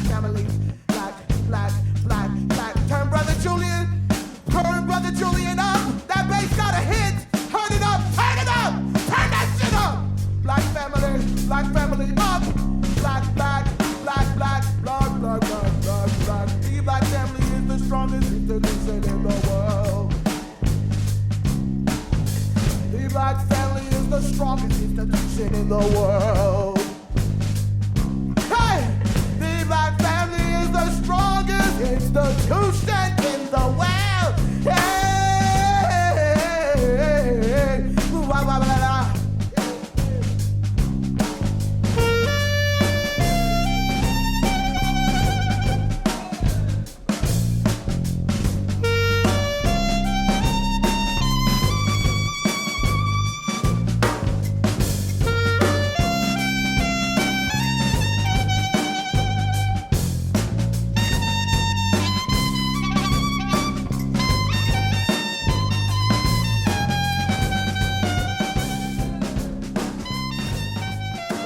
family. Black. Turn Brother Julian up. That bass got a hit. Turn it up. Turn that shit up. Black family up. Black. The black family is the strongest institution in the world. The black family is the strongest institution in the world. Hey! The black family is the strongest institution in the world. Hey!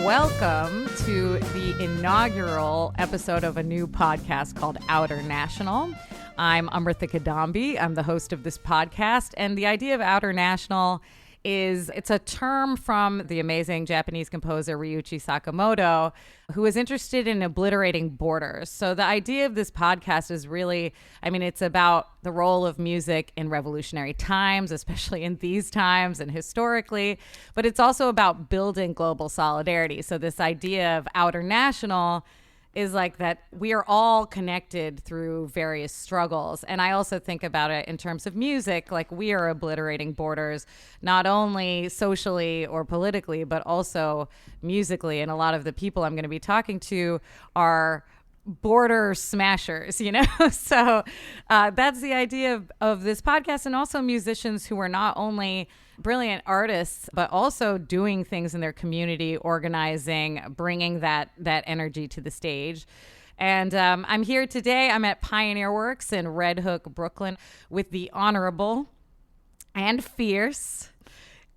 Welcome to the inaugural episode of a new podcast called Outernational. I'm Amrita Kadambi. I'm the host of this podcast, and the idea of Outernational is it's a term from the amazing Japanese composer Ryuichi Sakamoto, who is interested in obliterating borders. So the idea of this podcast is really, it's about the role of music in revolutionary times, especially in these times and historically, but it's also about building global solidarity. So this idea of Outernational is like that we are all connected through various struggles. And I also think about it in terms of music, like we are obliterating borders, not only socially or politically, but also musically. And a lot of the people I'm going to be talking to are border smashers, So that's the idea of this podcast, and also musicians who are not only brilliant artists, but also doing things in their community, organizing, bringing that energy to the stage. And I'm here today. I'm at Pioneer Works in Red Hook, Brooklyn, with the honorable and fierce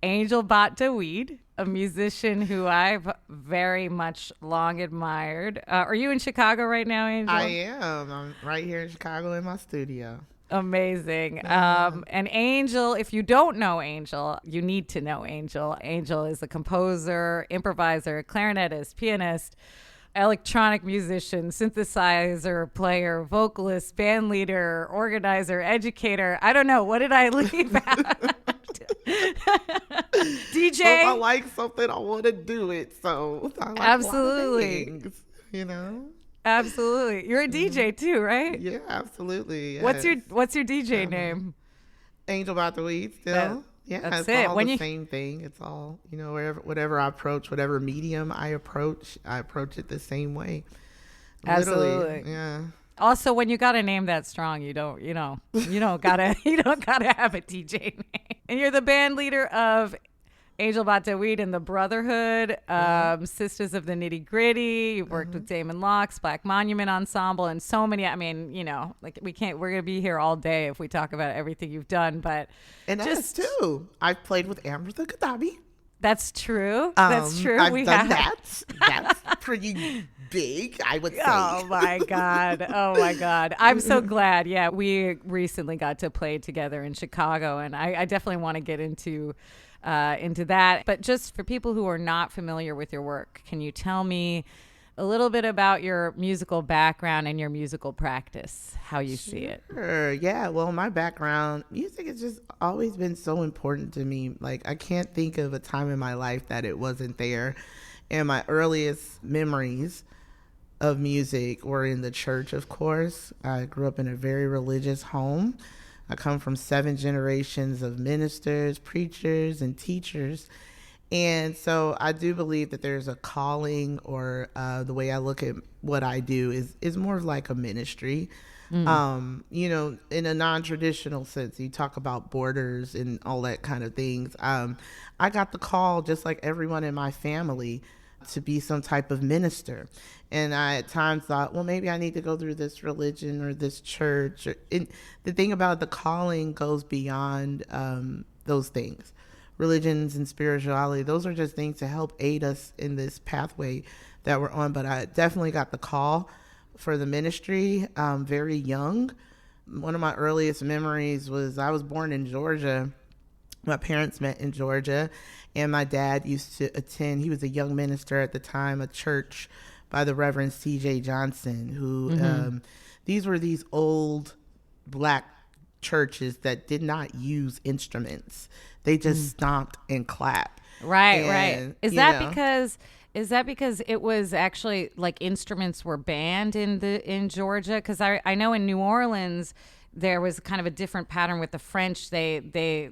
Angel Bat Dawid, a musician who I've very much long admired. Are you in Chicago right now, Angel? I am. I'm right here in Chicago in my studio. Amazing. And Angel, if you don't know Angel, you need to know Angel. Angel is a composer, improviser, clarinetist, pianist, electronic musician, synthesizer player, vocalist, bandleader, organizer, educator. I don't know. What did I leave out? DJ. So if I like something, I want to do it. So I like absolutely. Things, Absolutely. You're a DJ too, right? Yeah, absolutely. Yes. What's your DJ name? Angel Bat Dawid still. That's it's all the same thing. It's all, whatever I approach, whatever medium I approach it the same way. Absolutely. Literally, yeah. Also, when you got a name that strong, you don't gotta have a DJ name. And you're the band leader of Angel Bat Dawid and the Brotherhood, Sistazz of the Nitty Gritty. You've worked with Damon, Black Monument Ensemble, and so many. We're gonna be here all day if we talk about everything you've done. But that's too. I've played with Amrita Kadambi. That's true. That's true. I've done that. That's pretty big, I would say. Oh my God. I'm so glad. Yeah, we recently got to play together in Chicago, and I definitely want to get into that. But just for people who are not familiar with your work, can you tell me a little bit about your musical background and your musical practice, how you see it? Sure. Yeah. Well, my background, music has just always been so important to me. Like, I can't think of a time in my life that it wasn't there. And my earliest memories of music were in the church, of course. I grew up in a very religious home. I come from 7 generations of ministers, preachers, and teachers. And so I do believe that there's a calling, or the way I look at what I do is more of like a ministry. In a non-traditional sense. You talk about borders and all that kind of things. I got the call, just like everyone in my family, to be some type of minister. And I at times thought, well, maybe I need to go through this religion or this church. And the thing about the calling goes beyond those things. religions and spirituality. Those are just things to help aid us in this pathway that we're on. But I definitely got the call for the ministry very young. One of my earliest memories was I was born in Georgia. My parents met in Georgia, and my dad used to attend, he was a young minister at the time, a church by the Reverend C.J. Johnson, who these were these old black churches that did not use instruments. They just stomped and clapped. Right. Is that because it was actually like instruments were banned in Georgia? Because I know in New Orleans there was kind of a different pattern with the French. They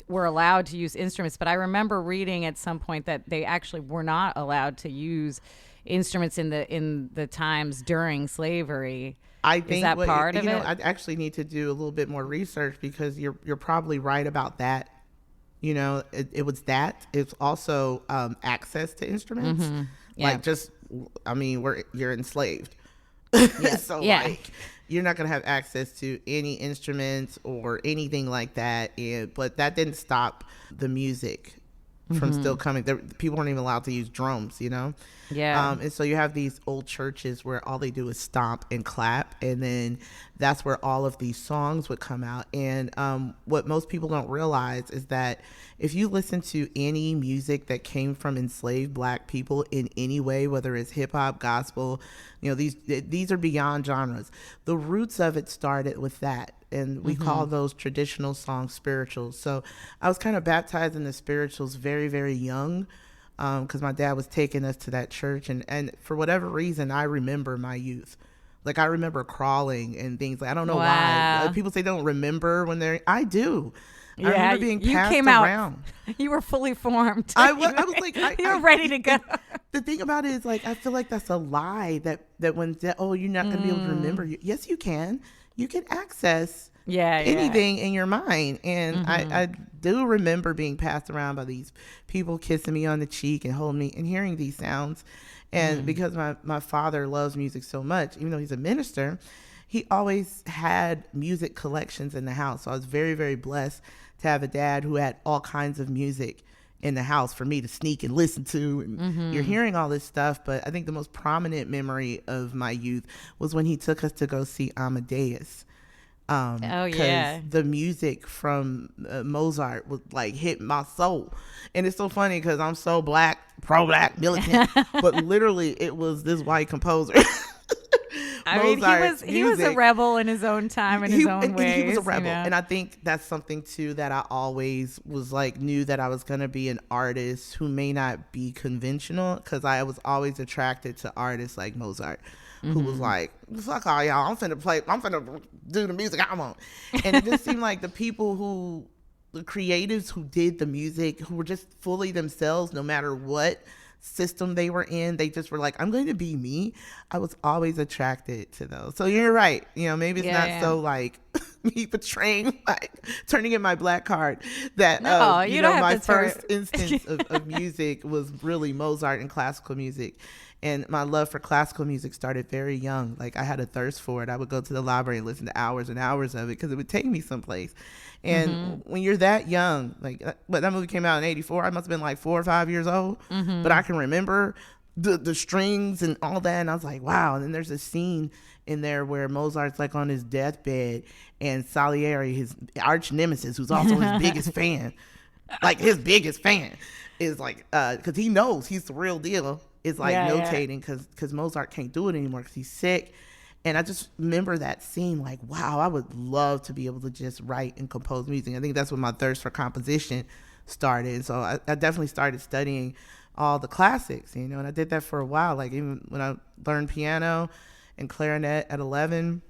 were allowed to use instruments, but I remember reading at some point that they actually were not allowed to use instruments in the times during slavery. I think is that part of it? I actually need to do a little bit more research, because you're probably right about that. You know, it was that. It's also access to instruments. Like you're enslaved. So like you're not going to have access to any instruments or anything like that. But that didn't stop the music from still coming. People weren't even allowed to use drums, you know? Yeah. And so you have these old churches where all they do is stomp and clap. And then that's where all of these songs would come out. And what most people don't realize is that if you listen to any music that came from enslaved black people in any way, whether it's hip hop, gospel, you know, these are beyond genres. The roots of it started with that. And we call those traditional songs spirituals. So I was kind of baptized in the spirituals very, very young, because my dad was taking us to that church. And for whatever reason, I remember my youth. Like, I remember crawling and things. Like, I don't know why. People say they don't remember when I do. I remember being passed around. You were fully formed. I was like, you were ready to go. The thing about it is, like, I feel like that's a lie that when, you're not going to be able to remember. Yes, you can. You can access anything in your mind. And I do remember being passed around by these people kissing me on the cheek and holding me and hearing these sounds. And because my father loves music so much, even though he's a minister, he always had music collections in the house. So I was very, very blessed to have a dad who had all kinds of music in the house for me to sneak and listen to. And you're hearing all this stuff, but I think the most prominent memory of my youth was when he took us to go see Amadeus. The music from Mozart was like hit my soul. And it's so funny because I'm so black, pro-black, militant, but literally it was this white composer. He was a rebel in his own time, in his own ways. He was a rebel. You know? And I think that's something too that I always was like, knew that I was going to be an artist who may not be conventional, because I was always attracted to artists like Mozart, who was like, fuck all y'all, I'm finna do the music I want. And it just seemed like the creatives who did the music, who were just fully themselves, no matter what system they were in, they just were like, I'm going to be me. I was always attracted to those. So you're right. You know, maybe it's not so like me betraying, like turning in my black card that, my first instance of music was really Mozart and classical music. And my love for classical music started very young. Like, I had a thirst for it. I would go to the library and listen to hours and hours of it because it would take me someplace. And when you're that young, like, but that movie came out in 84. I must have been like 4 or 5 years old. But I can remember the strings and all that. And I was like, wow. And then there's a scene in there where Mozart's like on his deathbed, and Salieri, his arch nemesis, who's also his biggest fan, is like, because he knows he's the real deal, is like notating because Mozart can't do it anymore because he's sick. And I just remember that scene like, wow, I would love to be able to just write and compose music. I think that's when my thirst for composition started. So I definitely started studying all the classics, you know, and I did that for a while. Like, even when I learned piano and clarinet at 11,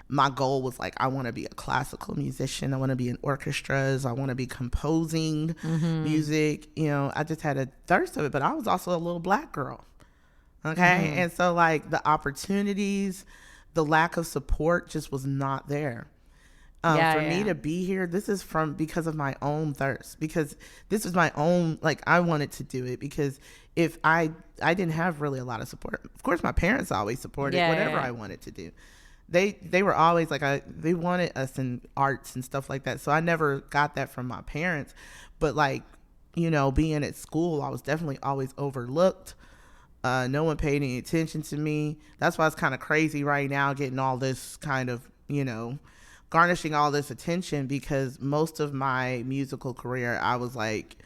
my goal was like, I want to be a classical musician. I want to be in orchestras. I want to be composing music. You know, I just had a thirst of it, but I was also a little black girl. Okay. And so like the opportunities, the lack of support just was not there. For me to be here, this is because of my own thirst, because this was my own, like, I wanted to do it because if I didn't have really a lot of support. Of course, my parents always supported whatever I wanted to do. They were always like, they wanted us in arts and stuff like that. So I never got that from my parents, but like being at school, I was definitely always overlooked. No one paid any attention to me. That's why it's kind of crazy right now getting all this kind of, garnishing all this attention, because most of my musical career, I was like,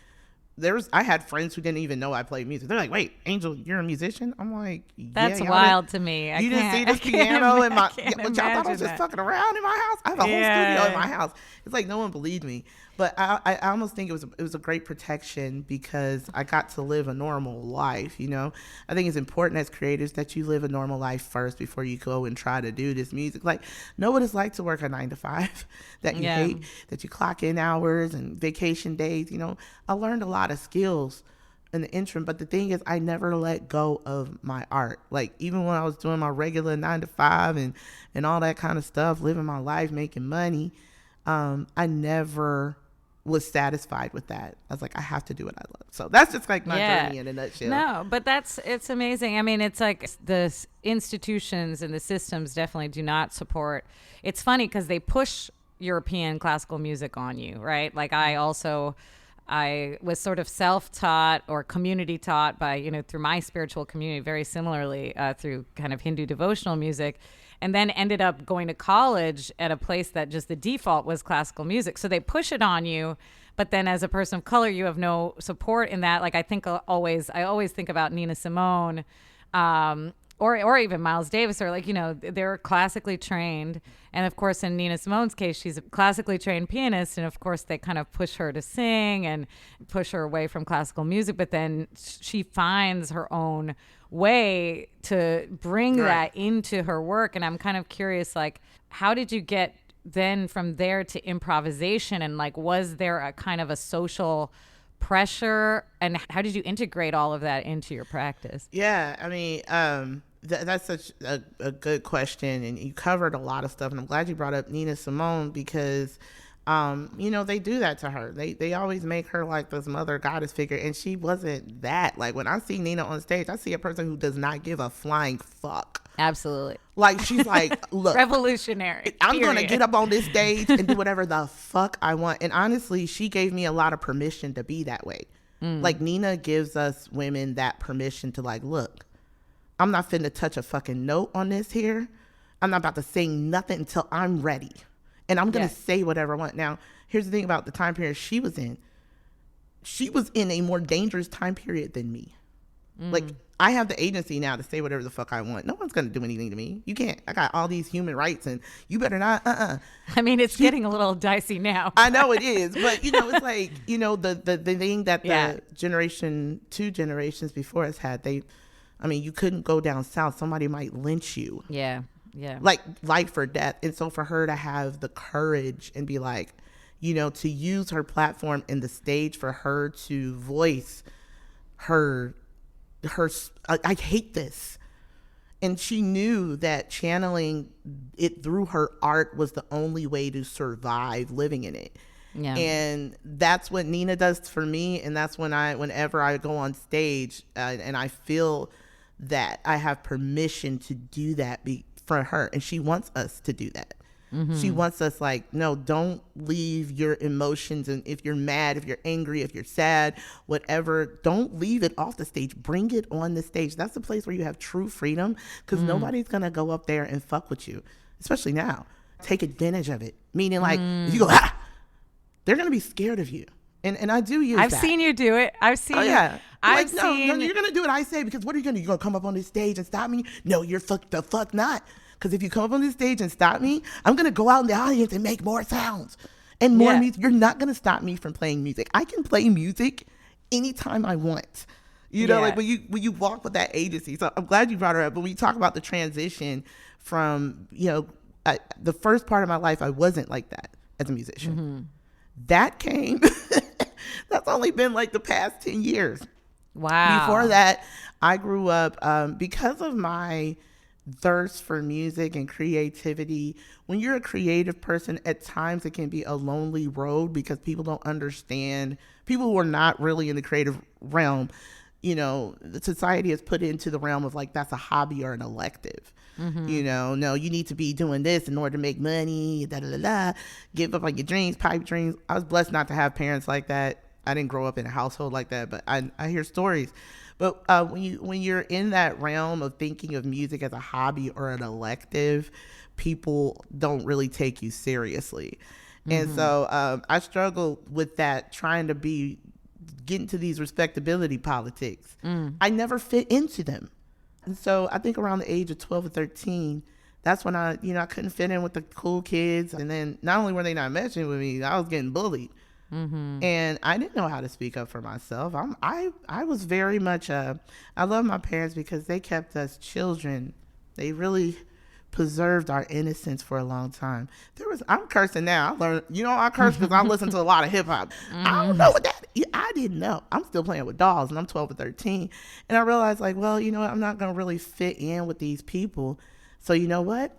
I had friends who didn't even know I played music. They're like, "Wait, Angel, you're a musician?" I'm like, "Yeah." That's wild to me. You didn't see this piano in my? Y'all Y'all thought I was just fucking around in my house. I have a whole studio in my house. It's like no one believed me. But I almost think it was a great protection, because I got to live a normal life. I think it's important as creators that you live a normal life first before you go and try to do this music. Like, know what it's like to work a 9 to 5 that you hate, that you clock in hours and vacation days. I learned a lot of skills in the interim, but the thing is, I never let go of my art. Like, even when I was doing my regular 9 to 5 and all that kind of stuff, living my life, making money, I never was satisfied with that. I was like, I have to do what I love. So that's just like my journey in a nutshell. No, but it's amazing. I mean, it's like the institutions and the systems definitely do not support. It's funny because they push European classical music on you, right? Like I was sort of self-taught or community taught by, through my spiritual community, very similarly through kind of Hindu devotional music, and then ended up going to college at a place that just the default was classical music. So they push it on you, but then as a person of color, you have no support in that. Like I always think about Nina Simone, or even Miles Davis, or they're classically trained. And of course, in Nina Simone's case, she's a classically trained pianist. And of course, they kind of push her to sing and push her away from classical music. But then she finds her own way to bring that into her work. And I'm kind of curious, like, how did you get then from there to improvisation? And like, was there a kind of a social pressure? And how did you integrate all of that into your practice? Yeah, I mean, that's such a good question, and you covered a lot of stuff, and I'm glad you brought up Nina Simone, because they do that to her. They always make her like this mother goddess figure, and she wasn't that. Like when I see Nina on stage, I see a person who does not give a flying fuck. Absolutely. Like she's like, look, revolutionary. I'm gonna get up on this stage and do whatever the fuck I want. And honestly, she gave me a lot of permission to be that way. Like Nina gives us women that permission to like, look, I'm not finna touch a fucking note on this here. I'm not about to sing nothing until I'm ready. And I'm going to say whatever I want. Now, here's the thing about the time period she was in. She was in a more dangerous time period than me. Like, I have the agency now to say whatever the fuck I want. No one's going to do anything to me. You can't. I got all these human rights, and you better not. I mean, it's getting a little dicey now. I know it is. But, it's like, the thing that the two generations before us had, you couldn't go down south. Somebody might lynch you. Yeah. Yeah. Like life or death. And so for her to have the courage and be like, to use her platform and the stage for her to voice her, I hate this. And she knew that channeling it through her art was the only way to survive living in it. Yeah. And that's what Nina does for me. And that's whenever I go on stage and I feel that I have permission to do that for her. And she wants us to do that. She wants us like, no, don't leave your emotions. And if you're mad, if you're angry, if you're sad, whatever, don't leave it off the stage. Bring it on the stage. That's the place where you have true freedom, because nobody's going to go up there and fuck with you, especially now. Take advantage of it. Meaning like, if you go, they're going to be scared of you. And I do use that. I've seen you do it. I've seen yeah. I've like, no, you're going to do what I say, because what are you going to do? You're going to come up on this stage and stop me? No, you're the fuck not. Because if you come up on this stage and stop me, I'm going to go out in the audience and make more sounds and more music. You're not going to stop me from playing music. I can play music anytime I want. Like when you walk with that agency. So I'm glad you brought her up. But when you talk about the transition from, the first part of my life, I wasn't like that as a musician. That came, that's only been like the past 10 years. Wow. Before that, I grew up, because of my thirst for music and creativity. When you're a creative person, at times it can be a lonely road, because people don't understand. People who are not really in the creative realm, the society has put into the realm of like, that's a hobby or an elective. No, you need to be doing this in order to make money, give up on your dreams, pipe dreams. I was blessed not to have parents like that. I didn't grow up in a household like that, but I hear stories. But when you're in that realm of thinking of music as a hobby or an elective, people don't really take you seriously. And so I struggle with that, trying to get into these respectability politics. I never fit into them. And so I think around the age of 12 or 13, that's when I couldn't fit in with the cool kids. And then not only were they not messing with me, I was getting bullied. And I didn't know how to speak up for myself. I was very much, I love my parents because they kept us children. They really preserved our innocence for a long time. I'm cursing now. I learned, I curse because I listen to a lot of hip hop. I don't know what that, I didn't know. I'm still playing with dolls and I'm 12 or 13. And I realized like, well, I'm not going to really fit in with these people. So you know what?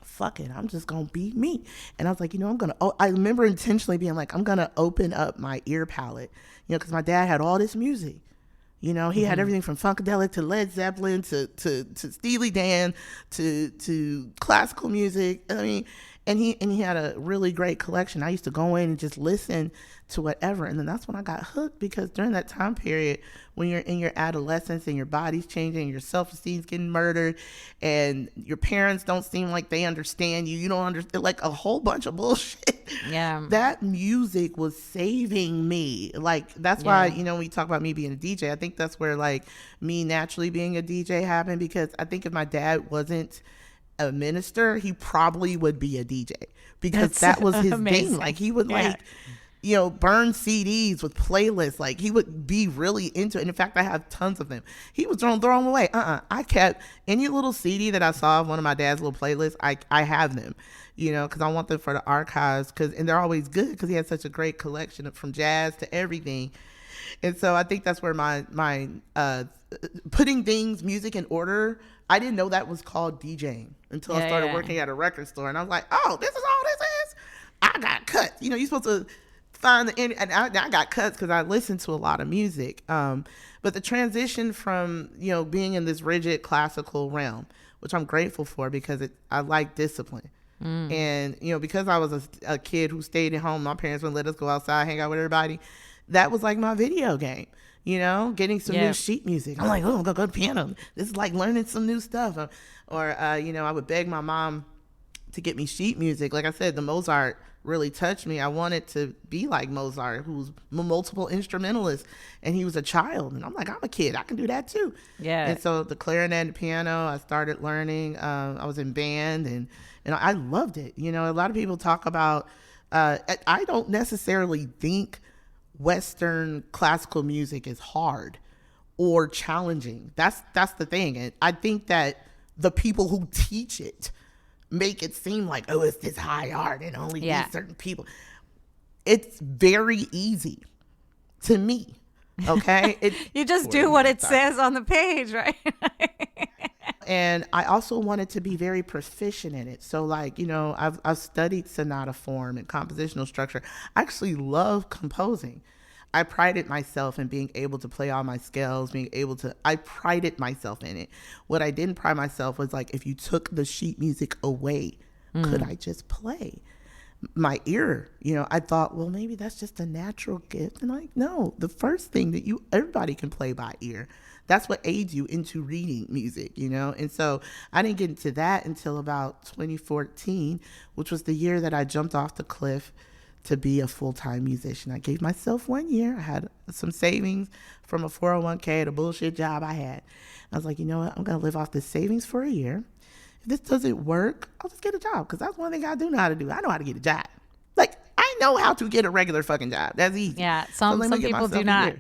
Fuck it. I'm just going to be me. And I was like, I remember intentionally being like, I'm going to open up my ear palette, because my dad had all this music. He had everything from Funkadelic to Led Zeppelin to Steely Dan to classical music. I mean, and he had a really great collection. I used to go in and just listen to whatever. And then that's when I got hooked, because during that time period, when you're in your adolescence and your body's changing, your self-esteem's getting murdered, and your parents don't seem like they understand you. You don't understand, like a whole bunch of bullshit. Yeah. That music was saving me. Like, that's why, when you talk about me being a DJ, I think that's where like me naturally being a DJ happened, because I think if my dad wasn't a minister, he probably would be a DJ, because that was his thing. Like, he would burn CDs with playlists. Like, he would be really into it. And in fact, I have tons of them. He was throw them away. I kept any little CD that I saw of one of my dad's little playlists. I have them, because I want them for the archives, and they're always good because he had such a great collection from jazz to everything. And so I think that's where my putting music in order, I didn't know that was called DJing until I started working at a record store. And I was like, oh, this is all this is? I got cuts. You're supposed to find and I got cuts because I listened to a lot of music. But the transition from, being in this rigid classical realm, which I'm grateful for because I like discipline. And, because I was a kid who stayed at home, my parents wouldn't let us go outside, hang out with everybody. That was like my video game, getting some new sheet music. I'm like, oh, I'm going to go to piano. This is like learning some new stuff. Or I would beg my mom to get me sheet music. Like I said, the Mozart really touched me. I wanted to be like Mozart, who's a multiple instrumentalist, and he was a child. And I'm like, I'm a kid. I can do that too. Yeah. And so the clarinet and piano, I started learning. I was in band, and I loved it. A lot of people talk about, I don't necessarily think Western classical music is hard or challenging. That's the thing. And I think that the people who teach it make it seem like, oh, it's this high art and only these certain people. It's very easy to me. Okay. You just do what it says on the page, right? And I also wanted to be very proficient in it. So like, I've studied sonata form and compositional structure. I actually love composing. I prided myself in being able to play all my scales, I prided myself in it. What I didn't pride myself was like, if you took the sheet music away, could I just play? My ear, I thought, well, maybe that's just a natural gift. And like, no, the first thing that everybody can play by ear. That's what aids you into reading music, And so I didn't get into that until about 2014, which was the year that I jumped off the cliff to be a full-time musician. I gave myself 1 year. I had some savings from a 401k, the bullshit job I had. I was like, you know what? I'm going to live off this savings for a year. If this doesn't work, I'll just get a job, because that's one thing I do know how to do. I know how to get a job. Like, I know how to get a regular fucking job. That's easy. Yeah, some people do not.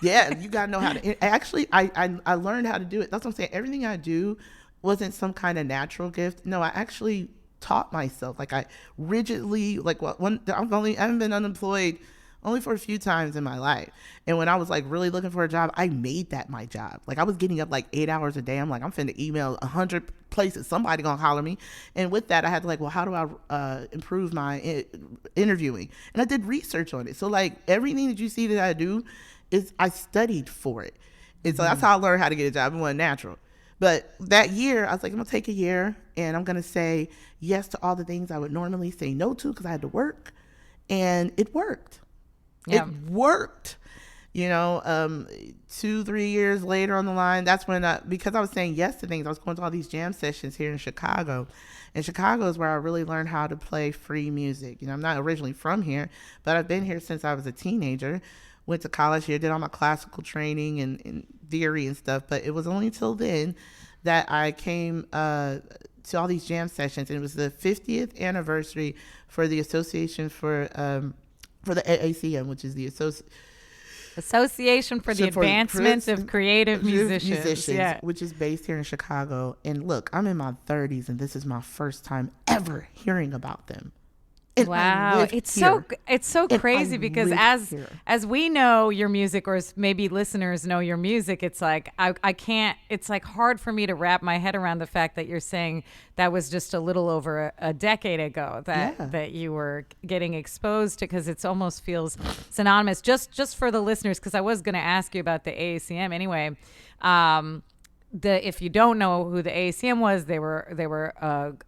Yeah, you got to know how to. Actually, I learned how to do it. That's what I'm saying. Everything I do wasn't some kind of natural gift. No, I actually taught myself. Like, I rigidly, like, I haven't been unemployed only for a few times in my life. And when I was like really looking for a job, I made that my job. Like, I was getting up like 8 hours a day. I'm like, I'm finna email 100 places. Somebody gonna holler me. And with that, I had to like, well, how do I improve my interviewing? And I did research on it. So like, everything that you see that I do is I studied for it. And so that's how I learned how to get a job. It wasn't natural. But that year, I was like, I'm going to take a year and I'm going to say yes to all the things I would normally say no to because I had to work. And it worked. Yeah. It worked. 2-3 years later on the line, that's when because I was saying yes to things, I was going to all these jam sessions here in Chicago. And Chicago is where I really learned how to play free music. I'm not originally from here, but I've been here since I was a teenager. Went to college here, did all my classical training and theory and stuff. But it was only until then that I came to all these jam sessions. And it was the 50th anniversary for the Association for the AACM, which is the Association for the Advancement of Creative Musicians, yeah. Which is based here in Chicago. And look, I'm in my 30s, and this is my first time ever hearing about them. And wow, it's so crazy because as we know your music, or as maybe listeners know your music, it's like I can't. It's like hard for me to wrap my head around the fact that you're saying that was just a little over a decade ago that you were getting exposed to, because it almost feels synonymous. Just for the listeners, because I was going to ask you about the AACM anyway. If you don't know who the AACM was, they were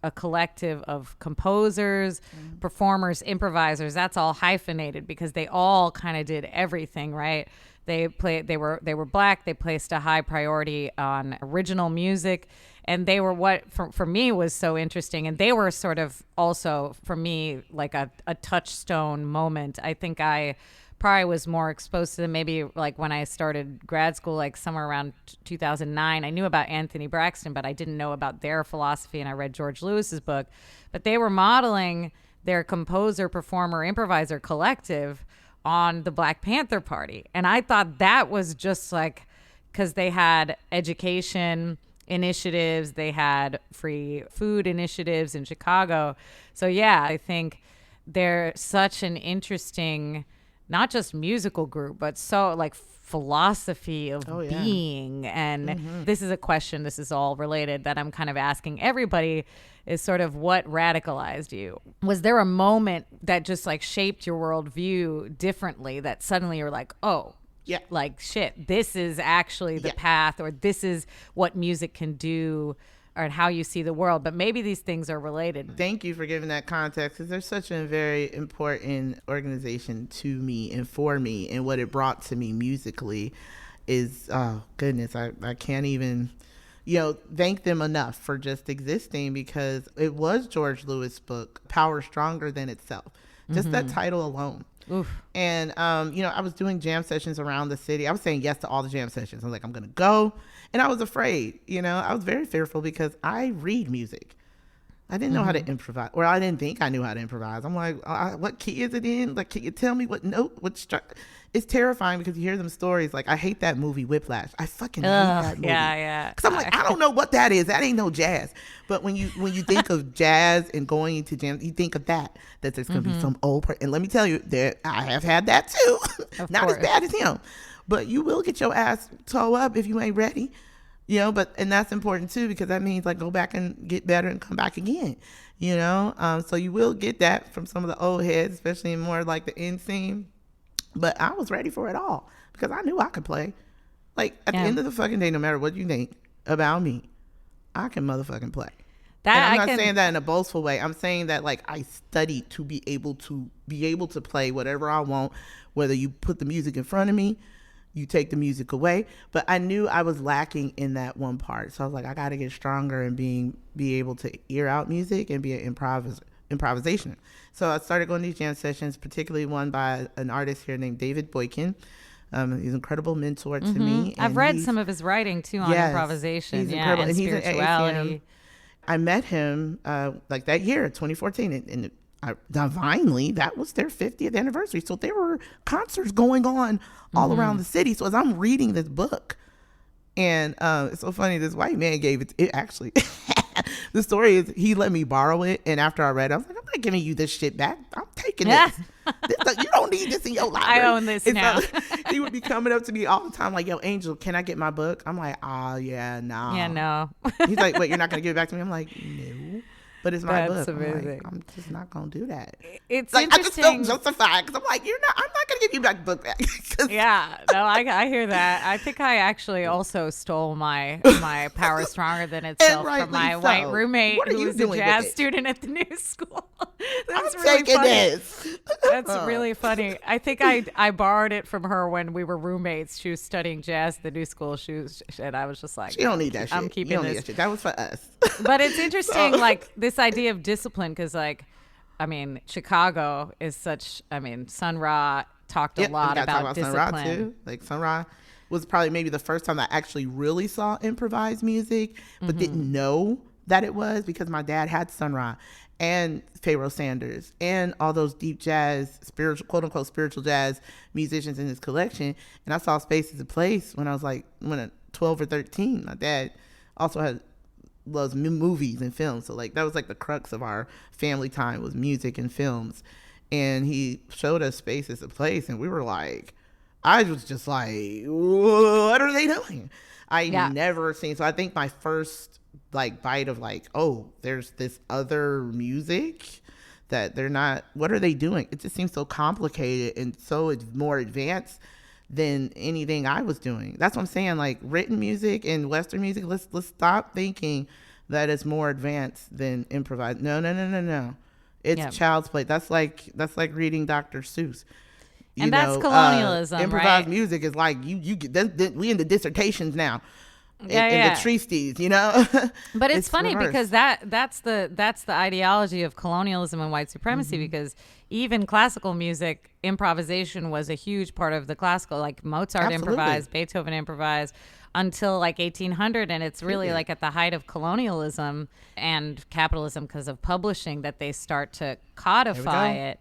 a collective of composers, performers, improvisers. That's all hyphenated because they all kind of did everything, right? They were Black. They placed a high priority on original music, and they were what for me was so interesting. And they were sort of also for me like a touchstone moment. I think I probably was more exposed to them maybe like when I started grad school, like somewhere around 2009. I knew about Anthony Braxton, but I didn't know about their philosophy, and I read George Lewis's book. But they were modeling their composer, performer, improviser collective on the Black Panther Party. And I thought that was just like, because they had education initiatives, they had free food initiatives in Chicago. So yeah, I think they're such an interesting, not just musical group, but so like philosophy of being. And this is a question, this is all related, that I'm kind of asking everybody, is sort of what radicalized you? Was there a moment that just like shaped your worldview differently, that suddenly you're like, oh, yeah, like shit, this is actually the path, or this is what music can do, or how you see the world? But maybe these things are related. Thank you for giving that context, because they're such a very important organization to me and for me, and what it brought to me musically is, oh goodness, I can't even, thank them enough for just existing, because it was George Lewis' book, Power Stronger Than Itself. Just that title alone. Oof. And, I was doing jam sessions around the city. I was saying yes to all the jam sessions. I was like, I'm going to go. And I was afraid, I was very fearful, because I read music. I didn't know how to improvise, or I didn't think I knew how to improvise. I'm like, what key is it in? Like, can you tell me what note, what structure? It's terrifying, because you hear them stories. Like, I hate that movie Whiplash. I fucking hate that movie. Yeah. Because I'm like, I don't know what that is. That ain't no jazz. But when you think of jazz and going into jam, you think of that there's going to be some old person. And let me tell you, I have had that too. Not as bad as him. But you will get your ass toe up if you ain't ready. And that's important too, because that means like go back and get better and come back again, so you will get that from some of the old heads, especially in more like the end scene. But I was ready for it all, because I knew I could play. Like at the end of the fucking day, no matter what you think about me, I can motherfucking play. And I'm not saying that in a boastful way. I'm saying that like I studied to be able to play whatever I want, whether you put the music in front of me, you take the music away. But I knew I was lacking in that one part. So I was like, I got to get stronger and be able to ear out music and be an improvisationer. So I started going to these jam sessions, particularly one by an artist here named David Boykin. He's an incredible mentor to me. I've read some of his writing too on improvisation. He's incredible. And spirituality. I met him like that year, 2014, and divinely, that was their 50th anniversary. So there were concerts going on all around the city. So as I'm reading this book, and it's so funny, this white man gave it actually. The story is he let me borrow it, and after I read it, I was like, I'm not giving you this shit back. I'm taking this. You don't need this in your library. I own this now. He would be coming up to me all the time like, yo, Angel, can I get my book? I'm like, yeah, nah. Yeah, no. He's like, wait, you're not going to give it back to me? I'm like, no. but it's my That's book. amazing. I'm just not gonna do that. It's Like, I interesting. just don't justify it because I'm like, I'm not gonna give you that book back. 'Cause Yeah, no, I hear that. I think I actually also stole my Power Stronger Than Itself from my rightly white so. roommate What are who you was a doing with jazz it? student at the new school. That's I'm really taking funny. this. That's really funny. I think I borrowed it from her when we were roommates. She was studying jazz at the new school. And I was just like, You don't need that shit. I'm keeping you don't this. Need that shit. That was for us. But it's interesting, like this idea of discipline, because Chicago is such. Sun Ra talked a lot about discipline. Sun Ra too. Like Sun Ra was probably maybe the first time I actually really saw improvised music, but didn't know that it was because my dad had Sun Ra and Pharaoh Sanders and all those deep jazz, spiritual, quote unquote, spiritual jazz musicians in his collection. And I saw Space as a Place when I was 12 or 13. My dad also loves movies and films. So that was the crux of our family time was music and films. And he showed us Space as a Place. And we were like, I was just like, what are they doing? Never seen. So I think my first bite of there's this other music that they're not, what are they doing? It just seems so complicated and so more advanced than anything I was doing. That's what I'm saying. Written music and Western music, let's stop thinking that it's more advanced than improvised. No. It's child's play. That's like reading Dr. Seuss. And that's colonialism, improvised right? music is you get we in the dissertations now. In the treatises, But it's funny because that's the ideology of colonialism and white supremacy, because even classical music, improvisation was a huge part of the classical, Mozart improvised, Beethoven improvised until 1800. And it's really at the height of colonialism and capitalism because of publishing that they start to codify it.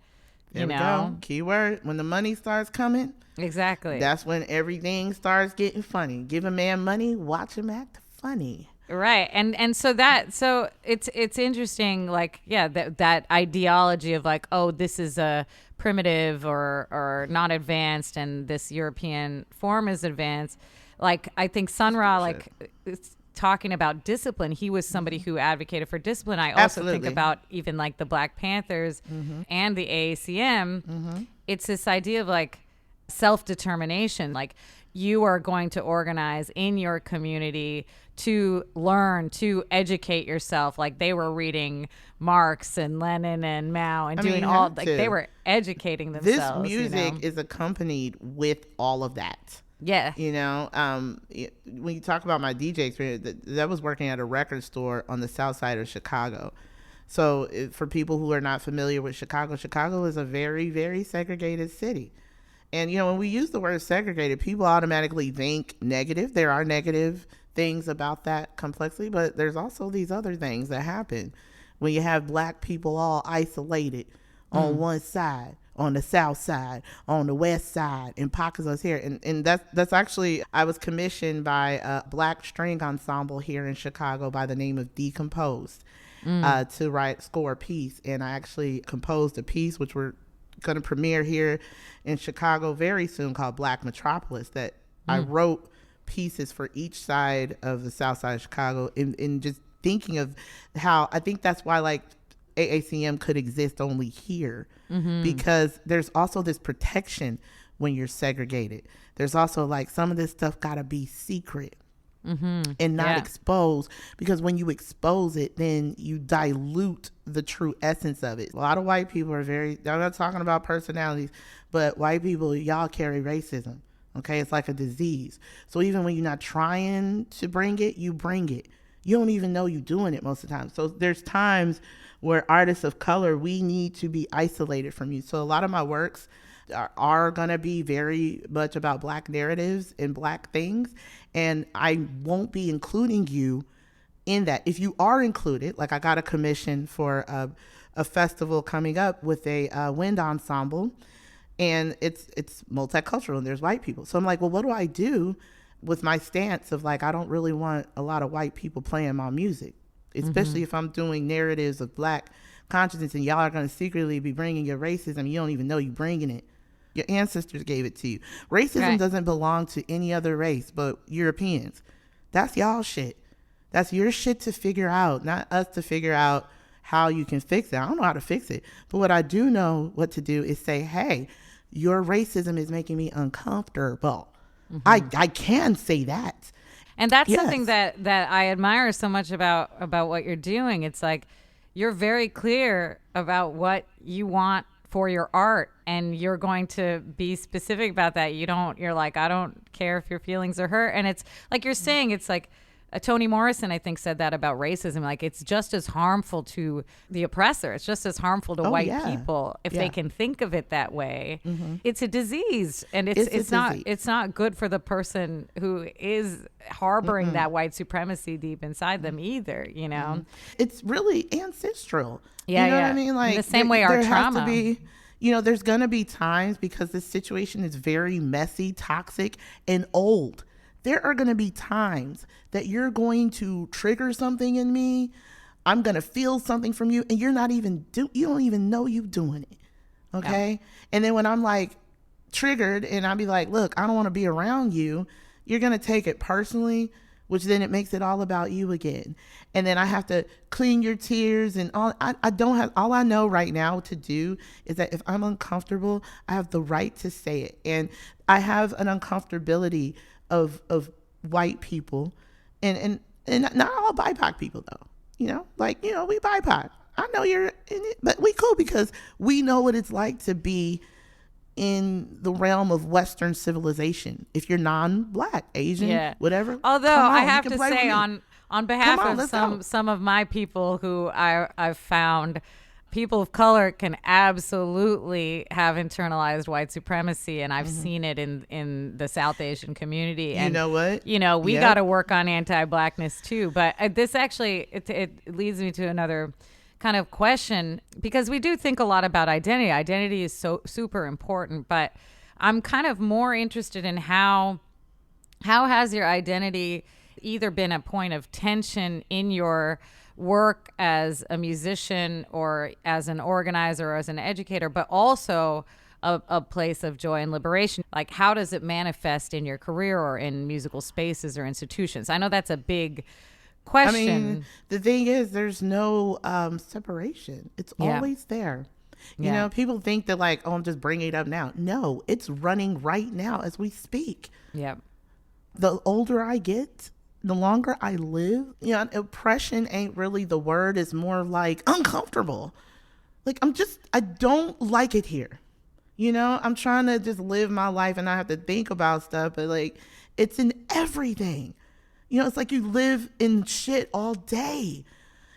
There we go. Keyword, when the money starts coming. Exactly. That's when everything starts getting funny. Give a man money, watch him act funny. Right. And so it's interesting, that ideology of this is a primitive or not advanced and this European form is advanced. I think Sun Ra, it's talking about discipline. He was somebody who advocated for discipline. I also think about even the Black Panthers and the AACM. It's this idea of self-determination. You are going to organize in your community to learn, to educate yourself. They were reading Marx and Lenin and Mao and doing all, they were educating themselves. This music is accompanied with all of that. Yeah. When you talk about my DJ experience, that was working at a record store on the south side of Chicago. So for people who are not familiar with Chicago is a very, very segregated city. And, when we use the word segregated, people automatically think negative. There are negative things about that complexity, but there's also these other things that happen when you have Black people all isolated on one side, on the south side, on the west side, and pockets of us here. And that's actually, I was commissioned by a Black string ensemble here in Chicago by the name of Decomposed to score a piece. And I actually composed a piece which we're going to premiere here in Chicago very soon called Black Metropolis, that I wrote pieces for each side of the south side of Chicago in just thinking of how I think that's why AACM could exist only here, because there's also this protection when you're segregated. There's also some of this stuff gotta be secret and not exposed, because when you expose it, then you dilute the true essence of it. A lot of white people are I'm not talking about personalities, but white people, y'all carry racism. Okay, it's like a disease. So even when you're not trying to bring it, you bring it. You don't even know you're doing it most of the time. So there's times where artists of color, we need to be isolated from you. So a lot of my works are going to be very much about Black narratives and Black things. And I won't be including you in that. If you are included, I got a commission for a festival coming up with a wind ensemble, and it's multicultural and there's white people. So I'm like, well, what do I do with my stance of I don't really want a lot of white people playing my music, especially if I'm doing narratives of Black consciousness and y'all are going to secretly be bringing your racism. You don't even know you're bringing it. Your ancestors gave it to you. Racism doesn't belong to any other race but Europeans. That's y'all shit. That's your shit to figure out, not us to figure out how you can fix it. I don't know how to fix it. But what I do know what to do is say, hey, your racism is making me uncomfortable. I can say that. And that's something that I admire so much about what you're doing. It's like you're very clear about what you want for your art, and you're going to be specific about that. You're like, I don't care if your feelings are hurt. And it's like you're saying, it's like Toni Morrison, I think, said that about racism. Like, it's just as harmful to the oppressor. It's just as harmful to white people if they can think of it that way. It's a disease, and it's not good for the person who is harboring that white supremacy deep inside them either. You know, it's really ancestral. Yeah, you know what I mean? Like, in the same way, our trauma. Has to be, there's gonna be times, because this situation is very messy, toxic, and old. There are going to be times that you're going to trigger something in me. I'm going to feel something from you, and you don't even know you're doing it. Okay. Yeah. And then when I'm like triggered and I'll be like, look, I don't want to be around you, you're going to take it personally, which then it makes it all about you again. And then I have to clean your tears and all. All I know right now to do is that if I'm uncomfortable, I have the right to say it. And I have an uncomfortability of white people and not all BIPOC people though, we BIPOC. I know you're in it, but we cool because we know what it's like to be in the realm of Western civilization. If you're non-black, Asian, whatever. Although I have to say on behalf of some of my people who I've found, people of color can absolutely have internalized white supremacy, and I've seen it in the South Asian community. And you know what? We got to work on anti-blackness too. But this actually it leads me to another kind of question, because we do think a lot about identity. Identity is so super important, but I'm kind of more interested in how has your identity either been a point of tension in your work as a musician or as an organizer or as an educator, but also a place of joy and liberation. Like, how does it manifest in your career or in musical spaces or institutions? I know that's a big question. I mean, the thing is, there's no separation. It's always there. You know, people think that like, oh, I'm just bringing it up now. No, it's running right now as we speak. Yeah. The older I get, the longer I live, oppression ain't really the word. It's more like uncomfortable. Like, I don't like it here. I'm trying to just live my life and not have to think about stuff, but like, it's in everything. It's like you live in shit all day.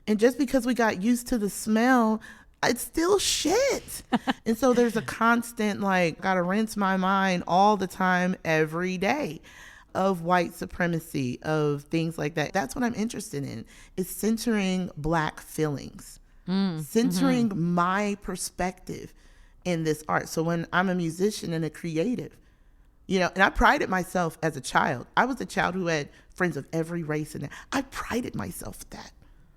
And just because we got used to the smell, it's still shit. And so there's a constant, like, gotta rinse my mind all the time, every day, of white supremacy, of things like that. That's what I'm interested in, is centering Black feelings, centering my perspective in this art. So when I'm a musician and a creative, and I prided myself as a child. I was a child who had friends of every race, and I prided myself with that.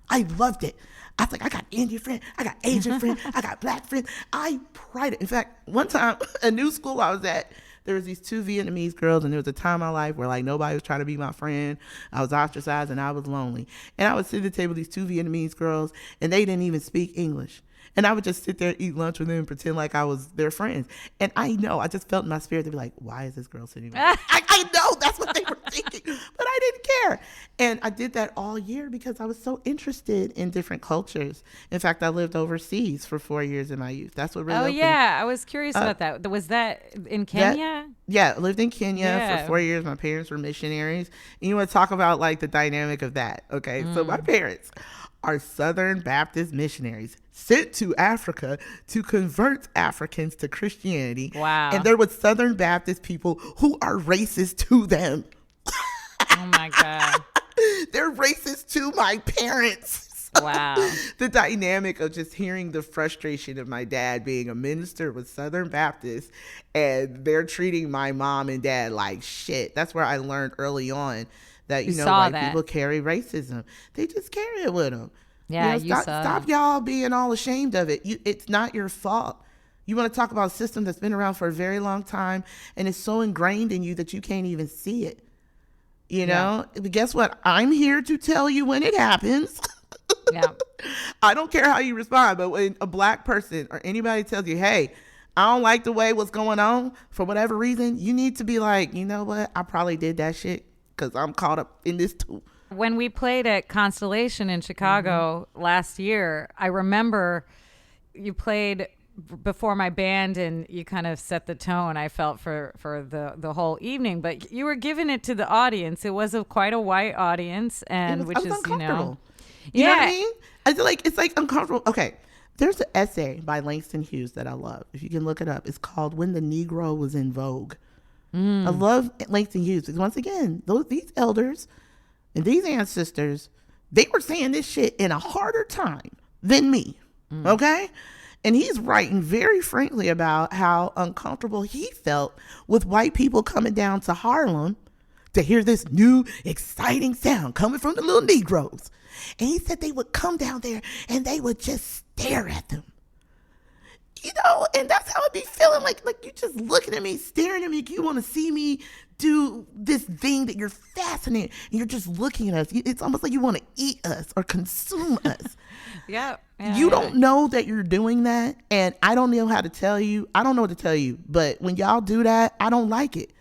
I loved it. I was like, I got Indian friend, I got Asian friend, I got Black friend. I prided. In fact, one time, a new school I was at, there was these two Vietnamese girls, and there was a time in my life where like nobody was trying to be my friend. I was ostracized and I was lonely. And I would sit at the table with these two Vietnamese girls, and they didn't even speak English. And I would just sit there, eat lunch with them, and pretend like I was their friends. And I just felt in my spirit, they'd be like, why is this girl sitting there? I know that's what they were thinking, but I didn't care. And I did that all year because I was so interested in different cultures. In fact, I lived overseas for 4 years in my youth. That's what really opened. I was curious about that. Was that in Kenya? I lived in Kenya for 4 years. My parents were missionaries. And you want to talk about like the dynamic of that. Okay. So my parents are Southern Baptist missionaries sent to Africa to convert Africans to Christianity. Wow. And there were Southern Baptist people who are racist to them. Oh my God. They're racist to my parents. Wow. The dynamic of just hearing the frustration of my dad being a minister with Southern Baptists, and they're treating my mom and dad like shit. That's where I learned early on that, white people carry racism. They just carry it with them. Yeah, stop y'all being all ashamed of it. It's not your fault. You want to talk about a system that's been around for a very long time, and it's so ingrained in you that you can't even see it. But guess what? I'm here to tell you when it happens. Yeah. I don't care how you respond, but when a black person or anybody tells you, hey, I don't like the way what's going on for whatever reason, you need to be like, you know what? I probably did that shit because I'm caught up in this too. When we played at Constellation in Chicago last year, I remember you played before my band and you kind of set the tone, I felt, for the whole evening. But you were giving it to the audience. It was quite a white audience, and which is, uncomfortable. You know what I mean? I feel like it's like uncomfortable. Okay. There's an essay by Langston Hughes that I love. If you can look it up, it's called When the Negro Was in Vogue. I love Langston Hughes because, once again, these elders and these ancestors, they were saying this shit in a harder time than me. Okay? And he's writing very frankly about how uncomfortable he felt with white people coming down to Harlem to hear this new exciting sound coming from the little Negroes. And he said they would come down there and they would just stare at them. You know, and that's how it be feeling, like you just looking at me, staring at me, like you want to see me do this thing that you're fascinated, and you're just looking at us. It's almost like you want to eat us or consume us. Yeah. You don't know that you're doing that, and I don't know how to tell you. I don't know what to tell you, but when y'all do that, I don't like it.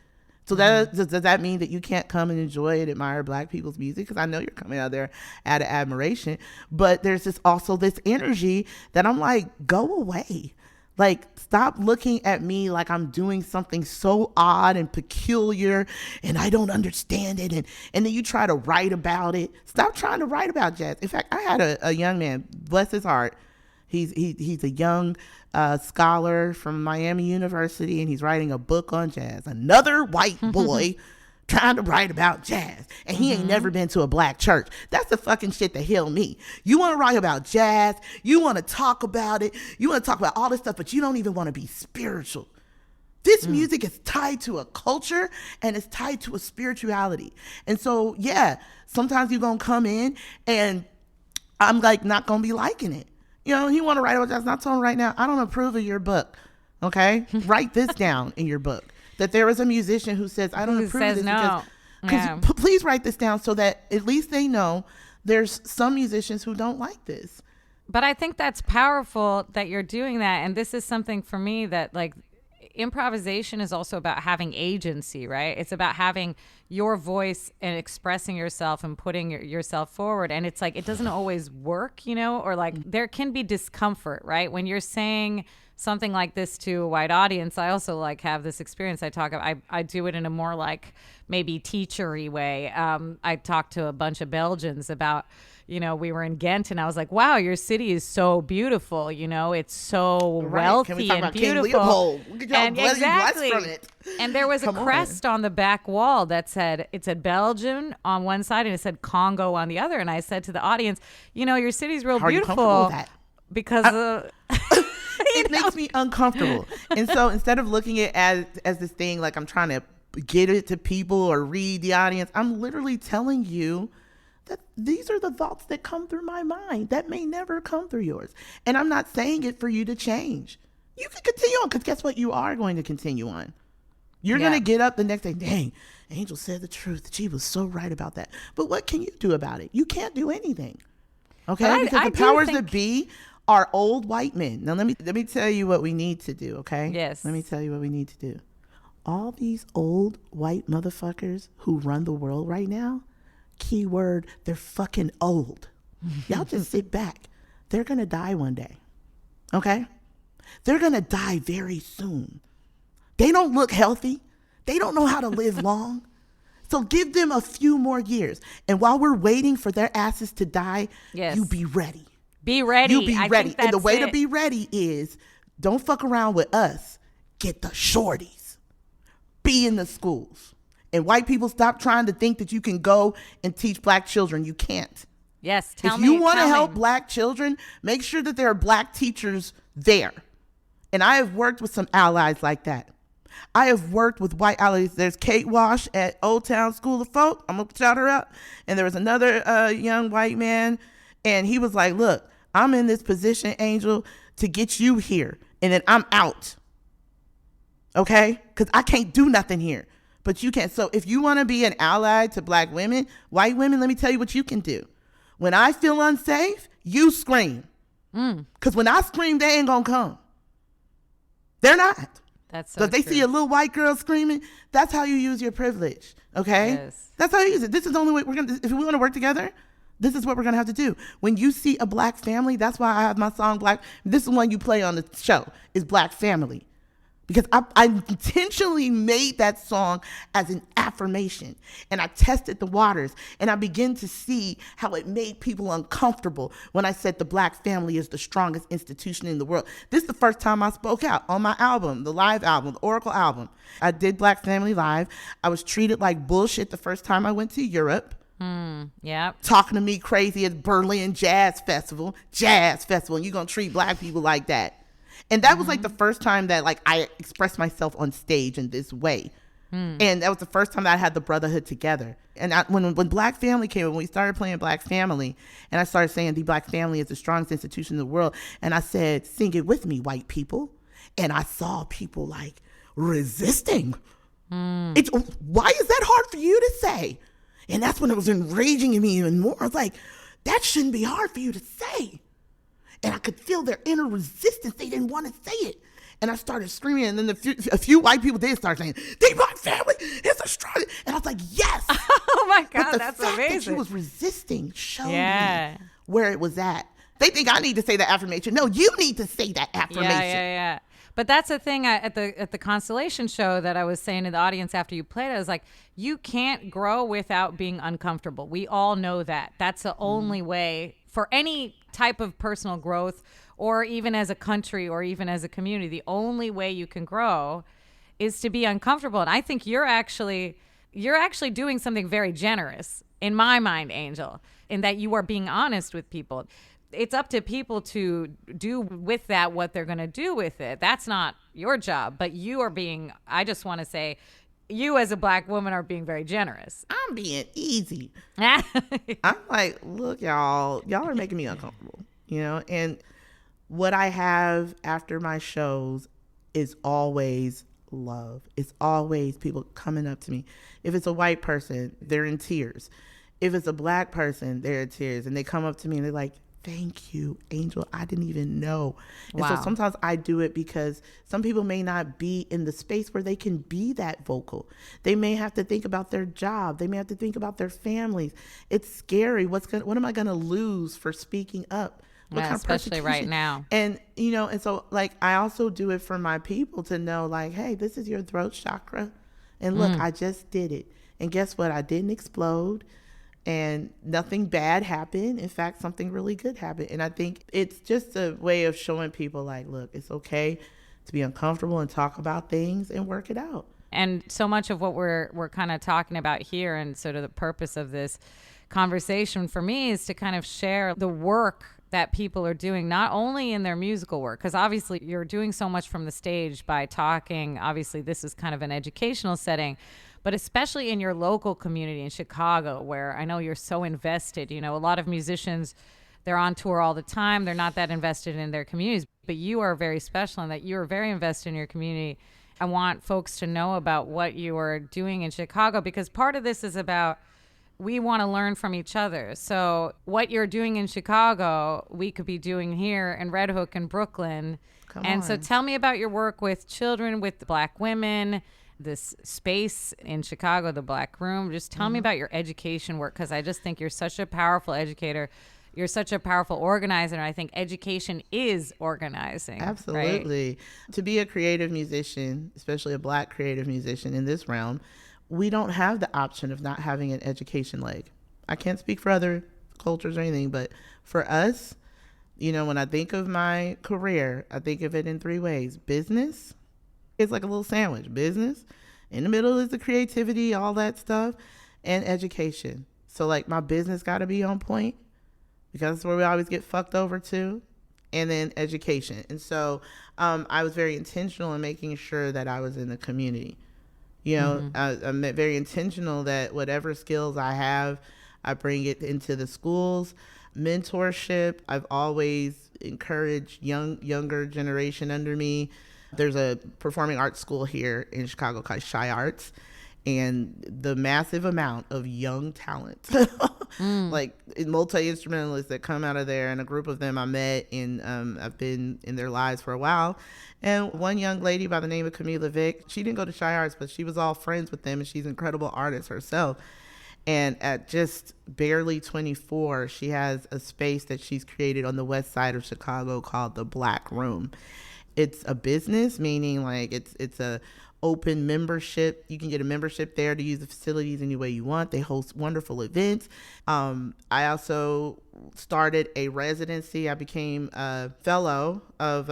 So does that mean that you can't come and enjoy and admire black people's music? Because I know you're coming out there out of admiration, but there's also this energy that I'm like, go away. Like, stop looking at me like I'm doing something so odd and peculiar and I don't understand it. And then you try to write about it. Stop trying to write about jazz. In fact, I had a young man, bless his heart. He's a young scholar from Miami University, and he's writing a book on jazz. Another white boy trying to write about jazz, and he ain't never been to a black church. That's the fucking shit that heal me. You want to write about jazz, you want to talk about it, you want to talk about all this stuff, but you don't even want to be spiritual. This music is tied to a culture and it's tied to a spirituality. And so, yeah, sometimes you're going to come in and I'm like not going to be liking it. You know, you want to write about jazz. Not telling right now, I don't approve of your book. Okay? Write this down in your book. That there is a musician who says, I don't approve of this. No. Because please write this down so that at least they know there's some musicians who don't like this. But I think that's powerful that you're doing that. And this is something for me that, like, improvisation is also about having agency, right? It's about having your voice and expressing yourself and putting yourself forward. And it's like, it doesn't always work, you know, or like there can be discomfort, right? When you're saying something like this to a wide audience, I also like have this experience. I do it in a more like maybe teachery way. I talked to a bunch of Belgians about, you know, we were in Ghent and I was like, wow, your city is so beautiful. You know, it's so wealthy and beautiful. And exactly. From it. And there was a crest on the back wall that said, it said Belgium on one side and it said Congo on the other. And I said to the audience, you know, your city's real beautiful because it makes me uncomfortable. And so instead of looking at it as this thing, like I'm trying to get it to people or read the audience, I'm literally telling you that these are the thoughts that come through my mind that may never come through yours. And I'm not saying it for you to change. You can continue on, because guess what? You are going to continue on. You're going to get up the next day, dang, Angel said the truth. She was so right about that. But what can you do about it? You can't do anything. Okay? Because the powers that be are old white men. Now, let me tell you what we need to do, okay? Yes. Let me tell you what we need to do. All these old white motherfuckers who run the world right now, keyword, they're fucking old. Y'all just sit back. They're going to die one day, okay? They're going to die very soon. They don't look healthy. They don't know how to live long. So give them a few more years. And while we're waiting for their asses to die, you be ready. Be ready. You be ready. And the way to be ready is don't fuck around with us. Get the shorties. Be in the schools. And white people, stop trying to think that you can go and teach black children. You can't. Yes, if you want to help black children, make sure that there are black teachers there. And I have worked with some allies like that. I have worked with white allies. There's Kate Walsh at Old Town School of Folk. I'm going to shout her out. And there was another young white man. And he was like, look, I'm in this position, Angel, to get you here. And then I'm out. Okay? Because I can't do nothing here. But you can. So if you want to be an ally to black women, white women, let me tell you what you can do. When I feel unsafe, you scream. Because when I scream, they ain't going to come. They're not. That's so if they see a little white girl screaming, that's how you use your privilege. Okay? Yes. That's how you use it. This is the only way if we want to work together, this is what we're going to have to do. When you see a black family, that's why I have my song Black. This is one you play on the show, is Black Family. Because I intentionally made that song as an affirmation, and I tested the waters, and I began to see how it made people uncomfortable when I said the black family is the strongest institution in the world. This is the first time I spoke out on my album, the live album, the Oracle album. I did Black Family Live. I was treated like bullshit the first time I went to Europe. Yeah. Talking to me crazy at Berlin Jazz Festival, and you're going to treat black people like that. And that was like the first time that like I expressed myself on stage in this way. And that was the first time that I had the Brotherhood together. And when Black Family came, when we started playing Black Family, and I started saying the Black family is the strongest institution in the world, and I said, sing it with me, white people. And I saw people like resisting. Why is that hard for you to say? And that's when it was enraging me even more. I was like, that shouldn't be hard for you to say. And I could feel their inner resistance. They didn't want to say it. And I started screaming. And then a few white people did start saying, the black family is a strong. And I was like, yes. Oh, my God. But the That's fact amazing. that she was resisting showed me where it was at. They think I need to say that affirmation. No, you need to say that affirmation. Yeah. But that's the thing at the Constellation show that I was saying to the audience after you played it. I was like, you can't grow without being uncomfortable. We all know that. That's the only way for any type of personal growth, or even as a country, or even as a community. The only way you can grow is to be uncomfortable. And I think you're actually doing something very generous in my mind, Angel, in that you are being honest with people. It's up to people to do with that what they're going to do with it. That's not your job, but you are being, I just want to say, you as a black woman are being very generous. I'm being easy. I'm like, look, y'all are making me uncomfortable, and what I have after my shows is always love. It's always people coming up to me. If it's a white person, they're in tears. If it's a black person, they're in tears, and they come up to me and they're like, thank you, Angel. I didn't even know. And so sometimes I do it because some people may not be in the space where they can be that vocal. They may have to think about their job. They may have to think about their families. It's scary. What am I going to lose for speaking up? Especially right now. And, and so like, I also do it for my people to know like, hey, this is your throat chakra. And look, I just did it. And guess what? I didn't explode. And nothing bad happened. In fact, something really good happened. And I think it's just a way of showing people like, look, it's okay to be uncomfortable and talk about things and work it out. And so much of what we're kind of talking about here, and sort of the purpose of this conversation for me, is to kind of share the work that people are doing, not only in their musical work, because obviously you're doing so much from the stage by talking. Obviously, this is kind of an educational setting, but especially in your local community in Chicago, where I know you're so invested. A lot of musicians, they're on tour all the time. They're not that invested in their communities, but you are very special in that you are very invested in your community. I want folks to know about what you are doing in Chicago, because part of this is about, we want to learn from each other. So what you're doing in Chicago, we could be doing here in Red Hook and Brooklyn. So tell me about your work with children, with black women, this space in Chicago, the Black Room. Just tell me about your education work, because I just think you're such a powerful educator. You're such a powerful organizer. And I think education is organizing. Absolutely. Right? To be a creative musician, especially a black creative musician in this realm, we don't have the option of not having an education leg. I can't speak for other cultures or anything, but for us, when I think of my career, I think of it in three ways. Business, it's like a little sandwich. Business, in the middle is the creativity, all that stuff, and education. So like my business got to be on point, because that's where we always get fucked over to, and then education. And so I was very intentional in making sure that I was in the community. I'm very intentional that whatever skills I have, I bring it into the schools. Mentorship, I've always encouraged younger generation under me. There's a performing arts school here in Chicago called Shy Arts. and the massive amount of young talent, like multi-instrumentalists that come out of there. And a group of them I met, and I've been in their lives for a while. And one young lady by the name of Camila Vick, she didn't go to Shy Arts, but she was all friends with them, and she's an incredible artist herself. And at just barely 24, she has a space that she's created on the west side of Chicago called the Black Room. It's a business, meaning like it's a open membership. You can get a membership there to use the facilities any way you want. They host wonderful events. I also started a residency. I became a fellow of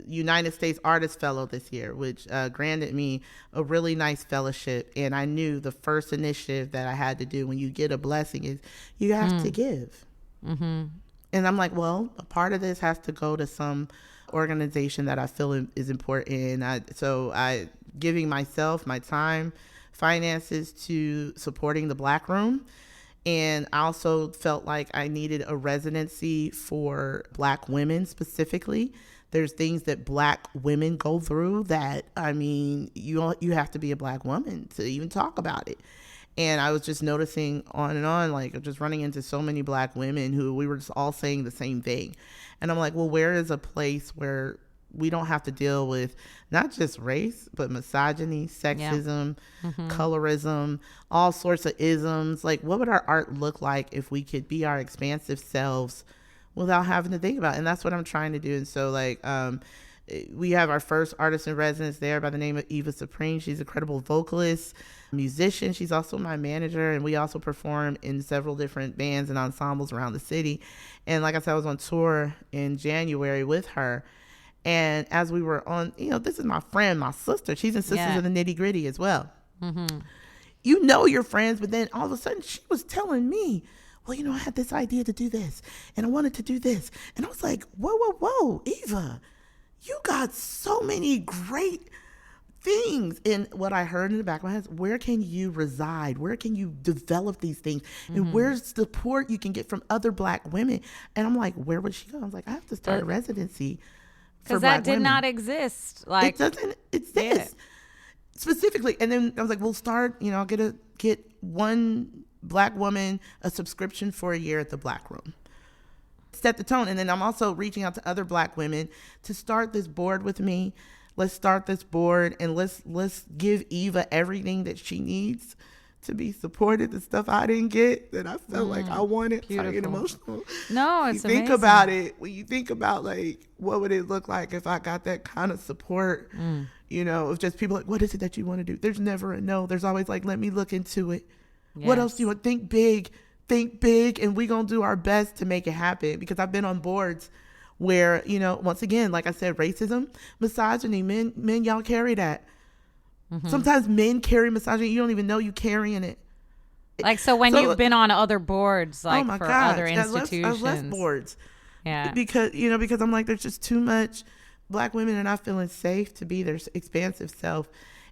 United States Artist Fellow this year, which granted me a really nice fellowship. And I knew the first initiative that I had to do when you get a blessing is you have to give. Mm-hmm. And I'm like, well, a part of this has to go to some organization that I feel is important. So I giving myself my time, finances to supporting the Black Room. And I also felt like I needed a residency for Black women specifically. There's things that Black women go through that, I mean, you have to be a Black woman to even talk about it. And I was just noticing on and on, like just running into so many Black women who we were just all saying the same thing. And I'm like, well, where is a place where we don't have to deal with not just race, but misogyny, sexism, colorism, all sorts of isms. Like, what would our art look like if we could be our expansive selves without having to think about it? And that's what I'm trying to do. And so, like, we have our first artist in residence there by the name of Eva Supreme. She's a credible vocalist, musician. She's also my manager, and we also perform in several different bands and ensembles around the city. And like I said, I was on tour in January with her. And as we were on, this is my friend, my sister. She's in Sistazz of the Nitty Gritty as well. Mm-hmm. You know your friends, but then all of a sudden she was telling me, well, I had this idea to do this, and I wanted to do this. And I was like, whoa, Eva, you got so many great things. And what I heard in the back of my head is, where can you reside? Where can you develop these things? And where's support you can get from other Black women? And I'm like, where would she go? I was like, I have to start a residency. Because that did not exist. Like, it doesn't exist specifically. And then I was like, we'll start, I'll get one Black woman a subscription for a year at the Black Room. Set the tone. And then I'm also reaching out to other Black women to start this board with me. Let's start this board, and let's give Eva everything that she needs to be supported, the stuff I didn't get that I felt like I wanted. Beautiful. I get emotional. No, it's amazing. Think about it. When you think about, like, what would it look like if I got that kind of support? If just people like, what is it that you want to do? There's never a no. There's always like, let me look into it. Yes. What else do you want? Think big, and we're going to do our best to make it happen. Because I've been on boards where, once again, like I said, racism, misogyny, men y'all carry that. Sometimes men carry misogyny. You don't even know you carrying it. Like, so when you've been on other boards, like for other institutions. I've left boards. Yeah. Because I'm like, there's just too much. Black women are not feeling safe to be their expansive self.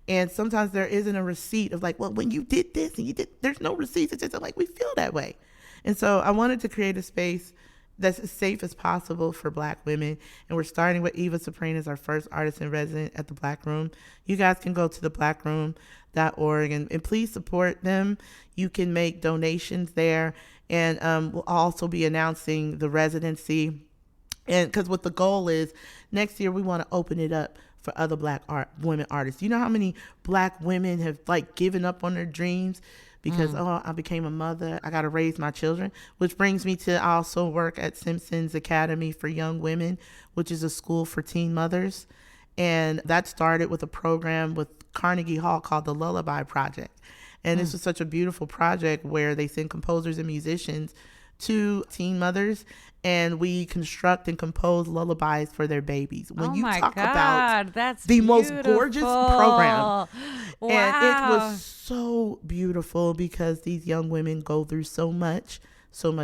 And sometimes there isn't a receipt of like, well, when you did this and you did, there's no receipts. It's just like, we feel that way. And so I wanted to create a space that's as safe as possible for Black women. And we're starting with Eva Supreme as our first artist in resident at the Black Room. You guys can go to theblackroom.org and please support them. You can make donations there. And we'll also be announcing the residency. And because what the goal is, next year we want to open it up for other Black women artists. You know how many Black women have like given up on their dreams because, I became a mother, I got to raise my children, which brings me to also work at Simpson's Academy for Young Women, which is a school for teen mothers. And that started with a program with Carnegie Hall called the Lullaby Project. And this was such a beautiful project where they send composers and musicians to teen mothers, and we construct and compose lullabies for their babies. When you talk about that's the beautiful. Most gorgeous program. Wow. And it was so beautiful because these young women go through so much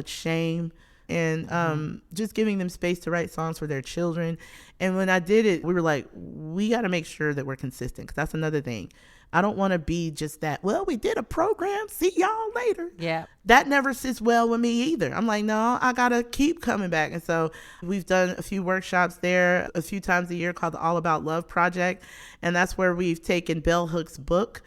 shame, and just giving them space to write songs for their children. And when I did it, we were like, we got to make sure that we're consistent, because that's another thing. I don't want to be just that, well, we did a program, see y'all later. Yeah. That never sits well with me either. I'm like, no, I got to keep coming back. And so we've done a few workshops there a few times a year called the All About Love Project. And that's where we've taken Bell Hooks' book,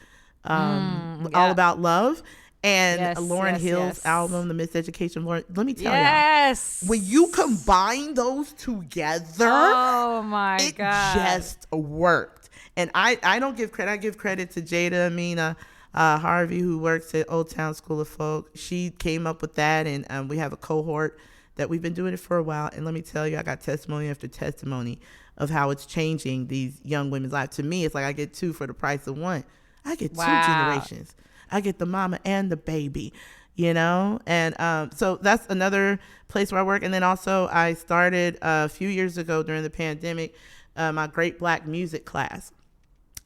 All About Love. And Lauryn Hill's album, The Miseducation of Lauryn. Let me tell y'all, when you combine those together, oh my God, it just worked. And I don't give credit. I give credit to Jada Amina Harvey, who works at Old Town School of Folk. She came up with that, and we have a cohort that we've been doing it for a while. And let me tell you, I got testimony after testimony of how it's changing these young women's lives. To me, it's like I get two for the price of one. I get two generations. I get the mama and the baby, you know? And so that's another place where I work. And then also I started a few years ago during the pandemic, my Great Black Music class.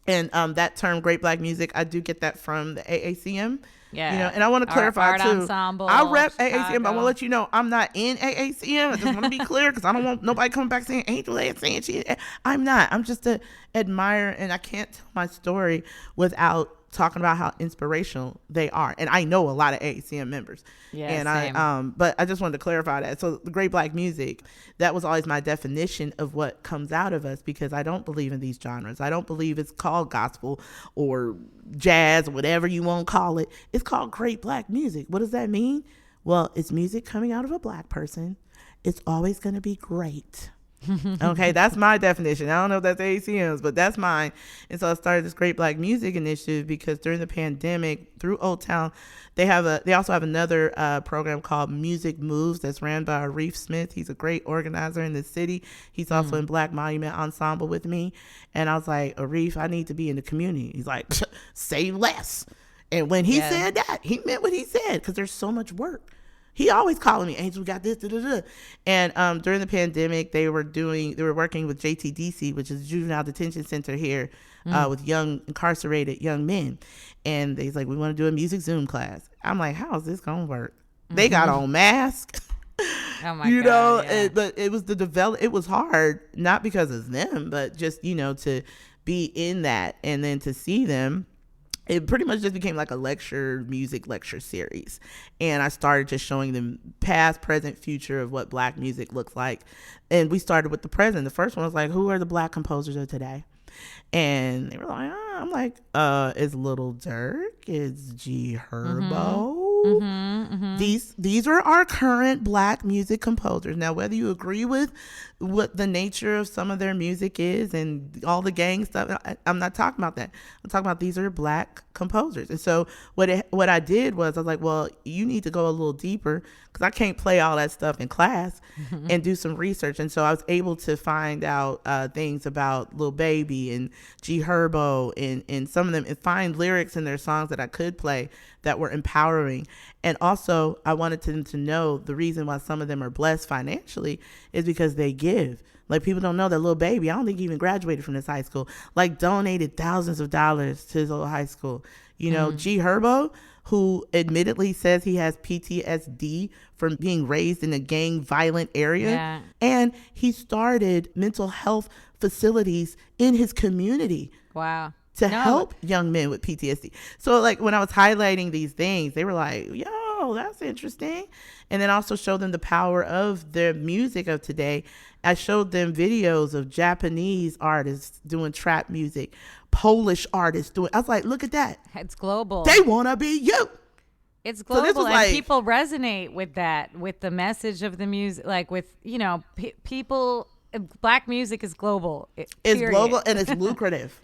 And that term, Great Black Music, I do get that from the AACM. Yeah. You know, and I want to clarify Art too. Ensemble, I rep Chicago. AACM, but I want to let you know I'm not in AACM. I just want to be clear because I don't want nobody coming back saying Angel Bat saying she. I'm not. I'm just a admirer, and I can't tell my story without talking about how inspirational they are. And I know a lot of AACM members. Yeah, and same. But I just wanted to clarify that. So the Great Black Music, that was always my definition of what comes out of us, because I don't believe in these genres. I don't believe it's called gospel or jazz or whatever you want to call it. It's called Great Black Music. What does that mean? Well, it's music coming out of a Black person. It's always going to be great. Okay, that's my definition. I don't know if that's ACM's, but that's mine. And so I started this Great Black Music Initiative because during the pandemic, through Old Town, they also have another program called Music Moves that's ran by Arif Smith. He's a great organizer in the city. He's also in Black Monument Ensemble with me. And I was like, Arif, I need to be in the community. He's like, say less. And when he said that, he meant what he said, because there's so much work. He always calling me, Angel, we got this, da, da, da. And during the pandemic, they were working with JTDC, which is Juvenile Detention Center here, with young incarcerated young men. And they's like, we want to do a music Zoom class. I'm like, how is this gonna work? They got on masks. Oh my you God, know, yeah. but it was it was hard, not because of them, but just, you know, to be in that and then to see them. It pretty much just became like a music lecture series. And I started just showing them past, present, future of what Black music looks like. And we started with the present. The first one was like, who are the Black composers of today? And they were like, I'm like, it's Little Durk, it's G Herbo. These are our current Black music composers. Now, whether you agree with what the nature of some of their music is and all the gang stuff, I'm not talking about that. I'm talking about these are Black composers. And so what I did was I was like, well, you need to go a little deeper, because I can't play all that stuff in class, and do some research. And so I was able to find out things about Lil Baby and G Herbo and some of them, and find lyrics in their songs that I could play that were empowering. And also I wanted them to know the reason why some of them are blessed financially is because they give. Like, people don't know that Lil Baby, I don't think he even graduated from this high school, like donated thousands of dollars to his old high school. You know, G Herbo, who admittedly says he has PTSD from being raised in a gang violent area. Yeah. And he started mental health facilities in his community. Wow. To help young men with PTSD. So like when I was highlighting these things, they were like, yo, that's interesting. And then also show them the power of their music of today. I showed them videos of Japanese artists doing trap music, Polish artists doing, I was like, look at that. It's global. They want to be you. It's global, and like, people resonate with that, with the message of the music, like with, you know, people, Black music is global. It's global and it's lucrative.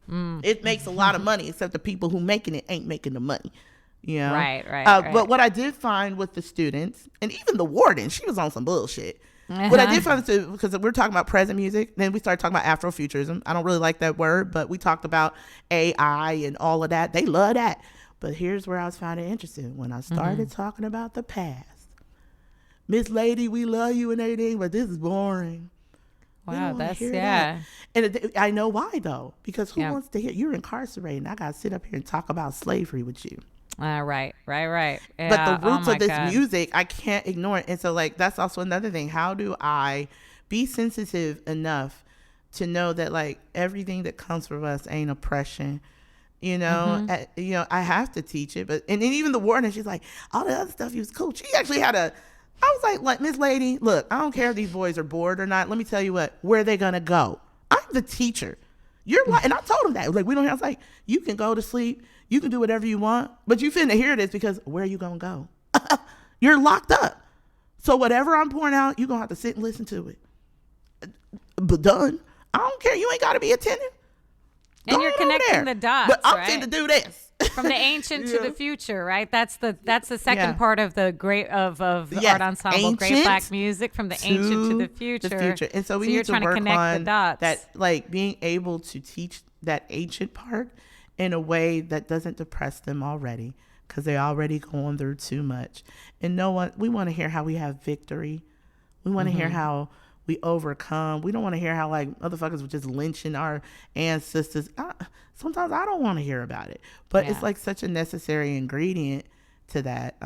It makes a lot of money, except the people who making it ain't making the money. You know? Right. But what I did find with the students, and even the warden, she was on some bullshit. What I did find, because we're talking about present music, then we started talking about Afrofuturism. I don't really like that word, but we talked about AI and all of that. They love that. But here's where I was finding it interesting. When I started talking about the past, Miss Lady, we love you and everything, but this is boring. Wow, that's, that. And I know why, though, because who wants to hear, you're incarcerated and I got to sit up here and talk about slavery with you. Right. Yeah, but the roots of this music, I can't ignore it. And so, like, that's also another thing. How do I be sensitive enough to know that, like, everything that comes from us ain't oppression? You know, you know, I have to teach it. And then even the warden, she's like, all the other stuff, he was cool. She actually had I was like, Miss Lady, look, I don't care if these boys are bored or not. Let me tell you where are they going to go? I'm the teacher. And I told him that. Like, I was like, you can go to sleep. You can do whatever you want, but you finna hear this because where are you going to go? You're locked up. So whatever I'm pouring out, you're going to have to sit and listen to it. But done. I don't care. You ain't got to be attentive. And you're connecting the dots, but I'm right? finna do this. From the ancient to the future, right? That's the second part of the great of the art ensemble, ancient Great Black Music, from the ancient to the future. And so we need to trying work to connect on the dots. that, like being able to teach that ancient part in a way that doesn't depress them already, because they're already going through too much. And we want to hear how we have victory. We want to hear how we overcome. We don't want to hear how like motherfuckers were just lynching our ancestors. Sometimes I don't want to hear about it, but it's like such a necessary ingredient to that.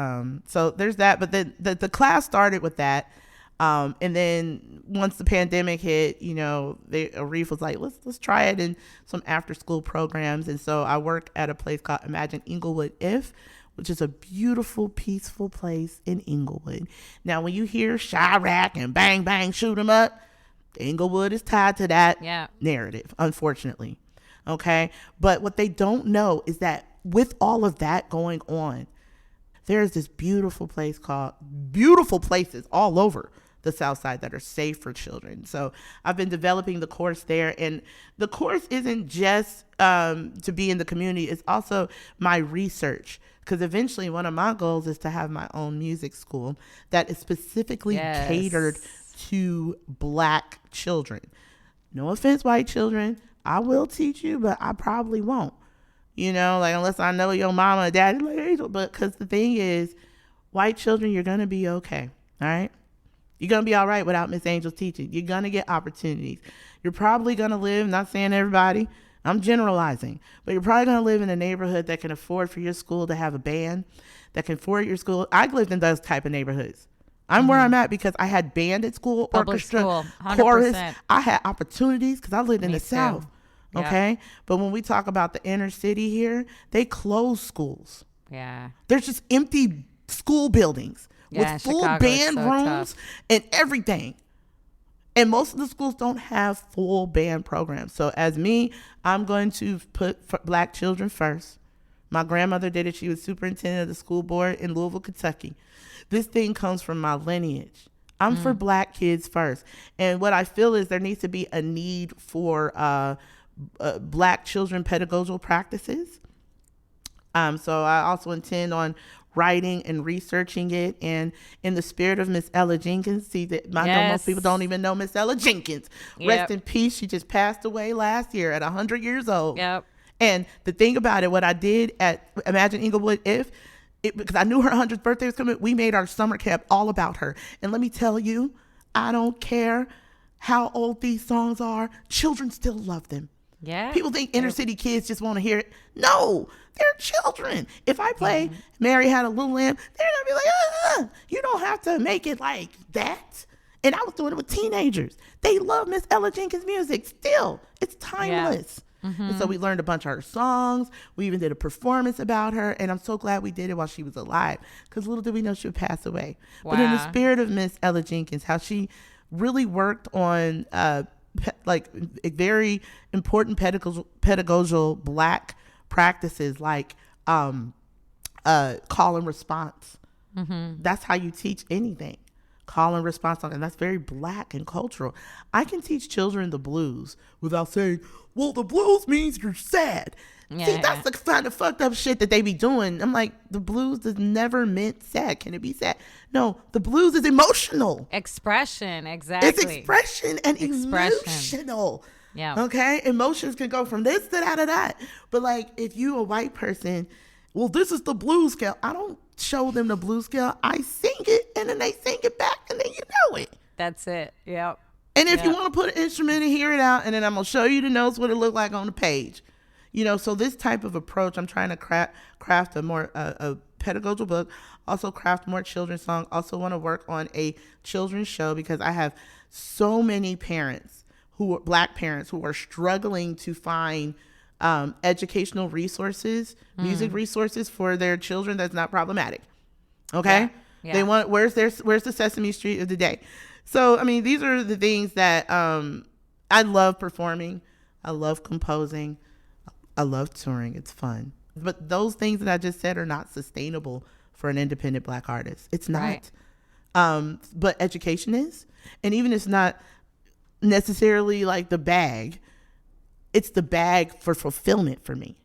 So there's that. But then the class started with that. And then once the pandemic hit, Arif was like, let's try it in some after school programs. And so I work at a place called Imagine Inglewood If, which is a beautiful, peaceful place in Inglewood. Now, when you hear Chirac and bang, bang, shoot 'em up, Inglewood is tied to that narrative, unfortunately. Okay. But what they don't know is that with all of that going on, there's this beautiful places all over the South Side that are safe for children. So I've been developing the course there, and the course isn't just to be in the community. It's also my research, because eventually one of my goals is to have my own music school that is specifically catered to Black children. No offense, white children. I will teach you, but I probably won't. Like unless I know your mama or daddy, like Angel. But because the thing is, white children, you're going to be okay. All right. You're going to be all right without Miss Angel's teaching. You're going to get opportunities. You're probably going to live, not saying everybody, I'm generalizing, but you're probably going to live in a neighborhood that can afford for your school to have a band, that can afford your school. I lived in those type of neighborhoods. I'm where I'm at because I had band at school, Public orchestra, school, chorus. I had opportunities because I lived in the too. South. Okay. But when we talk about the inner city here, they close schools. Yeah. There's just empty school buildings with full Chicago, band so rooms tough. and everything. And most of the schools don't have full band programs. So as me, I'm going to put Black children first. My grandmother did it. She was superintendent of the school board in Louisville, Kentucky. This thing comes from my lineage. I'm for Black kids first. And what I feel is there needs to be a need for Black children pedagogical practices. So I also intend on writing and researching it, and in the spirit of Miss Ella Jenkins. I know most people don't even know Miss Ella Jenkins. Rest in peace. She just passed away last year at 100 years old. Yep. And the thing about it, what I did at Imagine Inglewood because I knew her 100th birthday was coming, we made our summer camp all about her. And let me tell you, I don't care how old these songs are, children still love them. Yeah. People think inner city kids just want to hear it. No, they're children. If I play Mary Had a Little Lamb, they're going to be like, you don't have to make it like that. And I was doing it with teenagers. They love Miss Ella Jenkins' music still. It's timeless. And so we learned a bunch of her songs. We even did a performance about her. And I'm so glad we did it while she was alive, because little did we know she would pass away. Wow. But in the spirit of Miss Ella Jenkins, how she really worked on like a very important pedagogical Black practices, like call and response. That's how you teach anything. Call and response, and that's very Black and cultural. I can teach children the blues without saying, well, the blues means you're sad. See, that's the kind of fucked up shit that they be doing. I'm like, the blues is never meant sad. Can it be sad? No, the blues is emotional. Expression, exactly. It's expression and emotional. Yeah. Okay? Emotions can go from this to that to that. But like, if you a white person, well, this is the blues scale. I don't show them the blues scale. I sing it, and then they sing it back, and then you know it. That's it. Yep. And if you want to put an instrument and hear it out, and then I'm going to show you the notes, what it look like on the page. So this type of approach, I'm trying to craft a more a pedagogical book, also craft more children's songs, also want to work on a children's show, because I have so many parents Black parents who are struggling to find educational resources, music resources for their children that's not problematic. Okay? Yeah. They want, where's the Sesame Street of the day? So, I mean, these are the things that I love performing. I love composing. I love touring. It's fun. But those things that I just said are not sustainable for an independent Black artist. It's not. Right. But education is. And even it's not necessarily like the bag. It's the bag for fulfillment for me.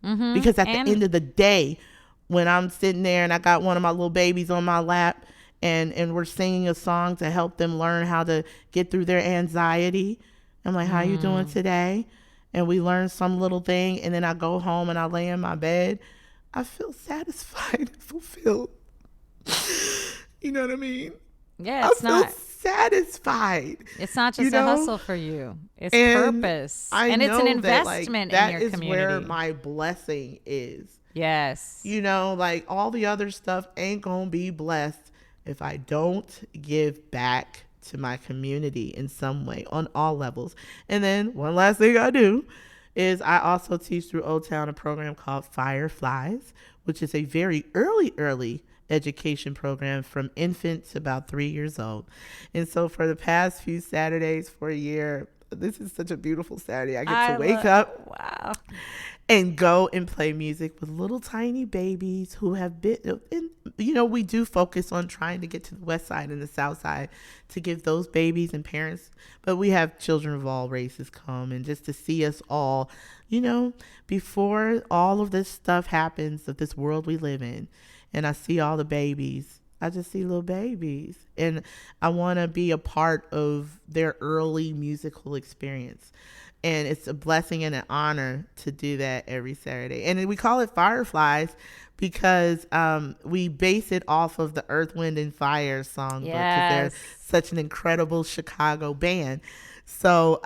Mm-hmm. Because at the end of the day, when I'm sitting there and I got one of my little babies on my lap and we're singing a song to help them learn how to get through their anxiety, I'm like, how you doing today? And we learn some little thing, and then I go home and I lay in my bed, I feel satisfied and fulfilled. You know what I mean? Yeah, it's not satisfied. It's not just a hustle for you. It's purpose. And it's an investment in your community. That is where my blessing is. Yes. You know, like all the other stuff ain't gonna be blessed if I don't give back to my community in some way on all levels. And then one last thing I do is I also teach through Old Town a program called Fireflies, which is a very early education program from infant to about 3 years old. And so for the past few Saturdays for a year, this is such a beautiful Saturday. I get to wake up. Wow. And go and play music with little tiny babies who have been, and, you know, we do focus on trying to get to the West Side and the South Side to give those babies and parents, but we have children of all races come, and just to see us all, you know, before all of this stuff happens of this world we live in, and I see all the babies, I just see little babies, and I want to be a part of their early musical experience. And it's a blessing and an honor to do that every Saturday. And we call it Fireflies because we base it off of the Earth, Wind, and Fire songbook. Yes. They're such an incredible Chicago band. So,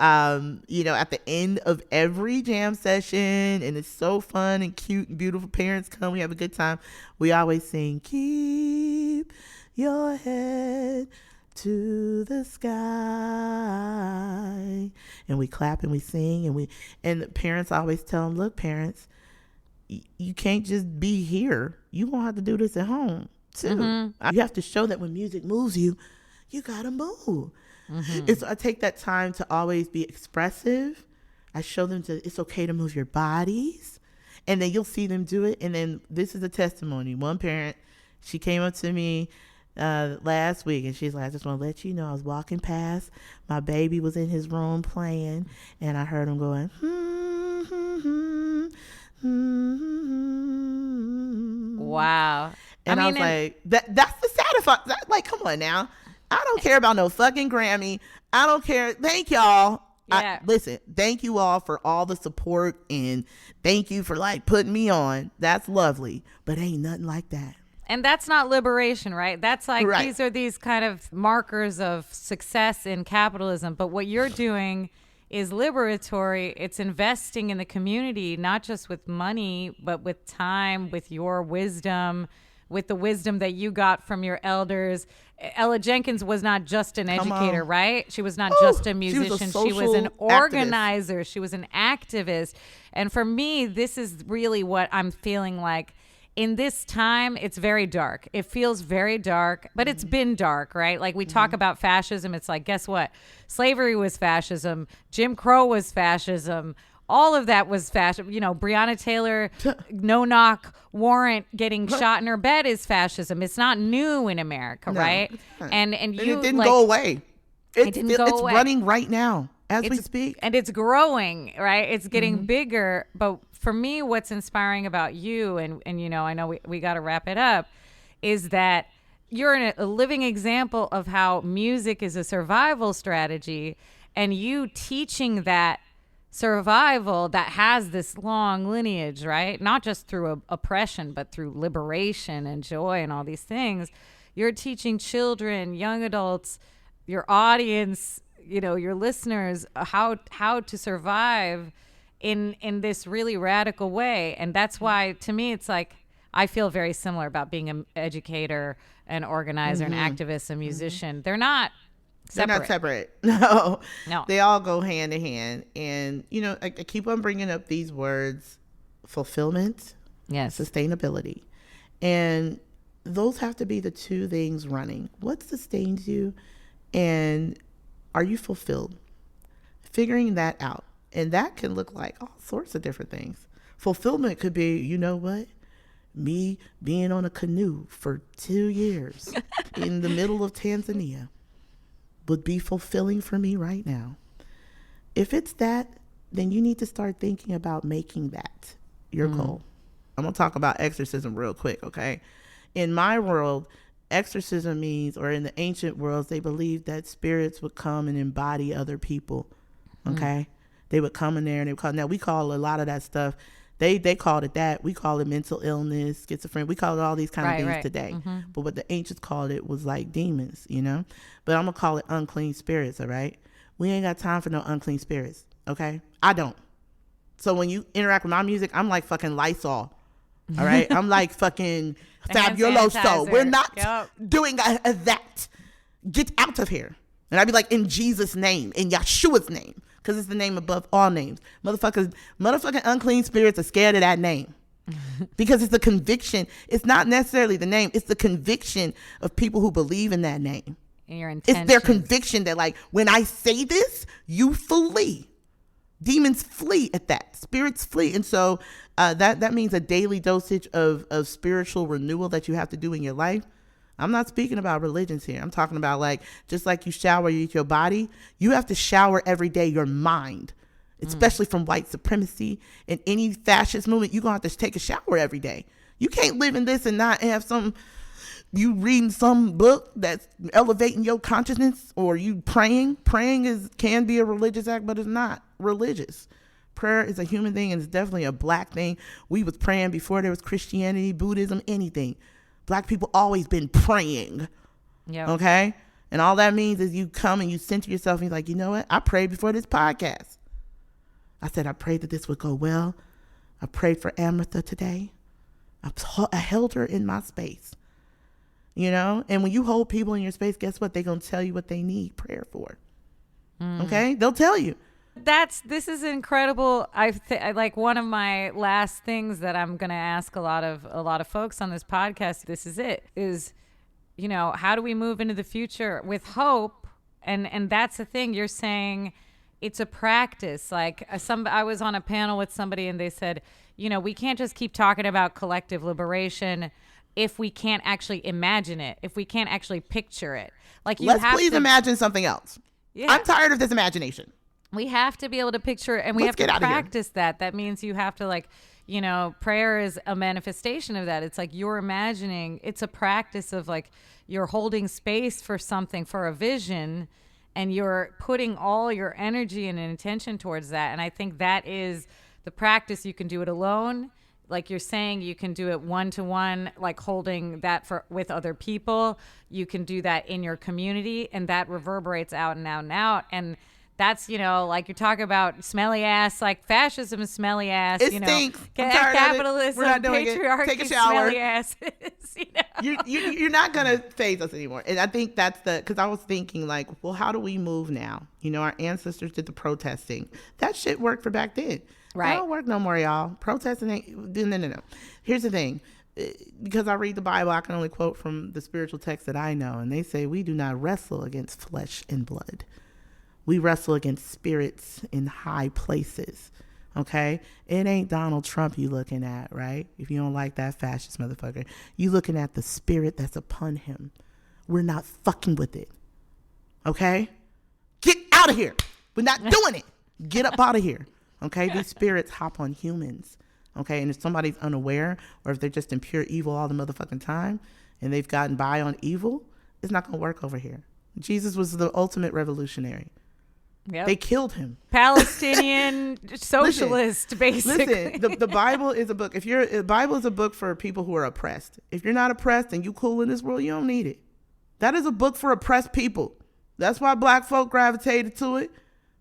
you know, at the end of every jam session, and it's so fun and cute and beautiful, parents come, we have a good time. We always sing, keep your head to the sky, and we clap and we sing, and the parents always tell them, look, parents, you can't just be here, you won't have to do this at home too. Mm-hmm. You have to show that when music moves you, you gotta move. Mm-hmm. And so I take that time to always be expressive. I show them it's okay to move your bodies, and then you'll see them do it. And then this is a testimony. One parent, she came up to me last week, and she's like, I just want to let you know, I was walking past, my baby was in his room playing, and I heard him going wow. And I was like, that's the satisfaction. Like, come on now, I don't care about no fucking Grammy, I don't care. Thank y'all. Yeah. Listen, thank you all for all the support, and thank you for like putting me on. That's lovely, but ain't nothing like that. And that's not liberation, right? That's like, right. These are these kind of markers of success in capitalism. But what you're doing is liberatory. It's investing in the community, not just with money, but with time, with your wisdom, with the wisdom that you got from your elders. Ella Jenkins was not just an educator, right? She was not just a musician. She was an organizer. Activist. She was an activist. And for me, this is really what I'm feeling like. In this time, it's very dark. It feels very dark, but it's been dark, right? Like we talk about fascism. It's like, guess what? Slavery was fascism. Jim Crow was fascism. All of that was fascism. You know, Breonna Taylor, no-knock warrant getting shot in her bed is fascism. It's not new in America, right? And it didn't go away. It didn't go away. It's running right now as we speak. And it's growing, right? It's getting bigger. But for me, what's inspiring about you, and you know, I know we got to wrap it up, is that you're a living example of how music is a survival strategy, and you teaching that survival that has this long lineage, right? Not just through oppression, but through liberation and joy and all these things. You're teaching children, young adults, your audience, you know, your listeners, how to survive in this really radical way. And that's why, to me, it's like, I feel very similar about being an educator, an organizer, an activist, a musician. They're not separate. They're not separate. No. They all go hand in hand. And, you know, I keep on bringing up these words, fulfillment, yes, sustainability. And those have to be the two things running. What sustains you, and are you fulfilled? Figuring that out. And that can look like all sorts of different things. Fulfillment could be, you know what? Me being on a canoe for 2 years in the middle of Tanzania would be fulfilling for me right now. If it's that, then you need to start thinking about making that your goal. I'm going to talk about exorcism real quick, okay? In my world, exorcism means, or in the ancient worlds, they believed that spirits would come and embody other people, okay? They would come in there and they would call, now we call a lot of that stuff, they called it that. We call it mental illness, schizophrenia. We call it all these kind of things today. But what the ancients called it was like demons, you know? But I'm going to call it unclean spirits, all right? We ain't got time for no unclean spirits, okay? I don't. So when you interact with my music, I'm like fucking Lysol, all right? I'm like fucking Fabuloso. We're not doing that. Get out of here. And I'd be like, in Jesus' name, in Yeshua's name. Because it's the name above all names. Motherfucking unclean spirits are scared of that name. Because it's the conviction. It's not necessarily the name. It's the conviction of people who believe in that name. And your intention. It's their conviction that, like, when I say this, you flee. Demons flee at that. Spirits flee. And so that means a daily dosage of spiritual renewal that you have to do in your life. I'm not speaking about religions here. I'm talking about, like, just like you shower, you eat your body, you have to shower every day your mind, especially from white supremacy and any fascist movement. You're going to have to take a shower every day. You can't live in this and not have you reading some book that's elevating your consciousness, or you praying. Praying can be a religious act, but it's not religious. Prayer is a human thing, and it's definitely a black thing. We was praying before there was Christianity, Buddhism, anything. Black people always been praying. Yep. Okay? And all that means is you come and you center yourself and you're like, you know what? I prayed before this podcast. I said, I prayed that this would go well. I prayed for Amrita today. I held her in my space. You know? And when you hold people in your space, guess what? They're going to tell you what they need prayer for. Okay? They'll tell you. This is incredible. I like one of my last things that I'm going to ask a lot of folks on this podcast. This is, you know, how do we move into the future with hope? And that's the thing you're saying. It's a practice. Like I was on a panel with somebody and they said, you know, we can't just keep talking about collective liberation if we can't actually imagine it, if we can't actually picture it. Like let's please imagine something else. Yeah. I'm tired of this imagination. We have to be able to picture, and we have to practice that. That means you have to, like, you know, prayer is a manifestation of that. It's like you're imagining. It's a practice of, like, you're holding space for something, for a vision, and you're putting all your energy and intention towards that. And I think that is the practice. You can do it alone. Like you're saying, you can do it one-to-one, like holding that with other people. You can do that in your community, and that reverberates out and out and out. And that's, you know, like you're talking about smelly ass, like fascism is smelly ass. It you know, stinks. Capitalism, We're not doing patriarchy, it. Take a shower. Smelly ass. You know? You're not going to phase us anymore. And I think that's because I was thinking, like, well, how do we move now? You know, our ancestors did the protesting. That shit worked for back then. Right. That don't work no more, y'all. Protesting ain't, no. Here's the thing. Because I read the Bible, I can only quote from the spiritual text that I know. And they say we do not wrestle against flesh and blood. We wrestle against spirits in high places, okay? It ain't Donald Trump you looking at, right? If you don't like that fascist motherfucker. You looking at the spirit that's upon him. We're not fucking with it, okay? Get out of here. We're not doing it. Get up out of here, okay? These spirits hop on humans, okay? And if somebody's unaware, or if they're just in pure evil all the motherfucking time, and they've gotten by on evil, it's not going to work over here. Jesus was the ultimate revolutionary. Yep. They killed him. Palestinian socialist, basically. Listen, the Bible is a book. The Bible is a book for people who are oppressed. If you're not oppressed and you cool in this world, you don't need it. That is a book for oppressed people. That's why black folk gravitated to it,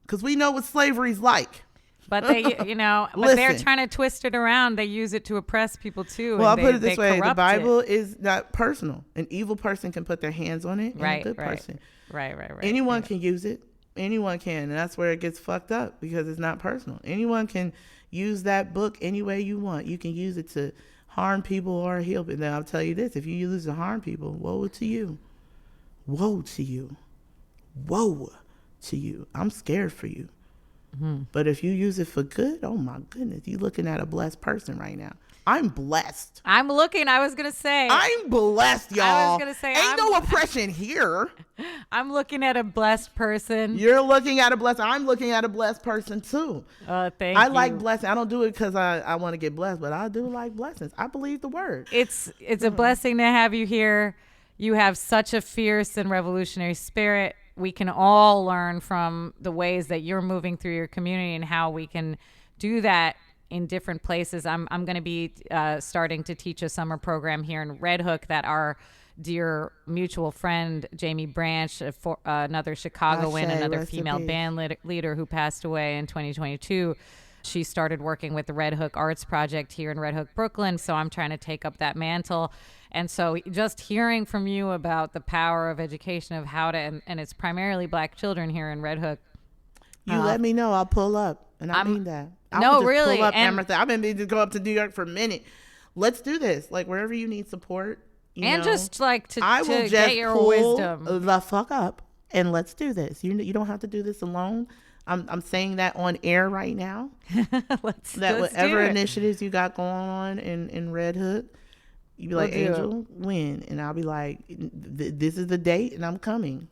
because we know what slavery's like. But they, you know, but they're trying to twist it around. They use it to oppress people too. Well, I'll put it this way: the Bible is not personal. An evil person can put their hands on it, and a good person, right. Anyone can use it. Anyone can, and that's where it gets fucked up, because it's not personal. Anyone can use that book any way you want. You can use it to harm people or heal people. Now, I'll tell you this: if you use it to harm people, woe to you. Woe to you. Woe to you. I'm scared for you. But if you use it for good, oh my goodness, you're looking at a blessed person right now. I'm blessed. I was going to say. I'm blessed, y'all. I was going to say. Ain't no oppression here. I'm looking at a blessed person. You're looking at a blessed. I'm looking at a blessed person too. Thank you. I like blessing. I don't do it because I want to get blessed, but I do like blessings. I believe the word. It's a blessing to have you here. You have such a fierce and revolutionary spirit. We can all learn from the ways that you're moving through your community and how we can do that in different places. I'm going to be starting to teach a summer program here in Red Hook that our dear mutual friend Jamie Branch, another Chicagoan, another female band leader who passed away in 2022. She started working with the Red Hook Arts Project here in Red Hook, Brooklyn. So I'm trying to take up that mantle. And so just hearing from you about the power of education, of how to, and it's primarily Black children here in Red Hook. You let me know. I'll pull up. And I mean that. No, really. Pull up, Amartha. I've been needing to go up to New York for a minute. Let's do this. Like wherever you need support. You know, just like to just get your pull wisdom. The fuck up and let's do this. You don't have to do this alone. I'm saying that on air right now. let's whatever initiatives you got going on in Red Hook, you be like, Angel, when? And I'll be like, this is the date and I'm coming.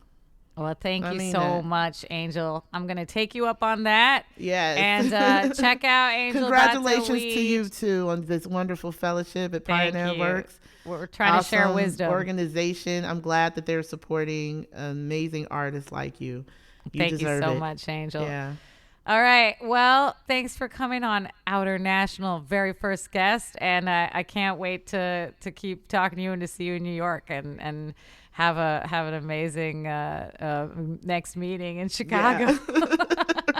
Well, thank you so much, Angel. I'm going to take you up on that. Yes. And check out Angel Congratulations Bat Dawid. to you, too, on this wonderful fellowship at Pioneer Works. We're trying to share wisdom. Organization. I'm glad that they're supporting amazing artists like you. Thank you so much, Angel. Yeah. All right. Well, thanks for coming on Outernational, very first guest. And I can't wait to keep talking to you and to see you in New York and have an amazing next meeting in Chicago. Yeah.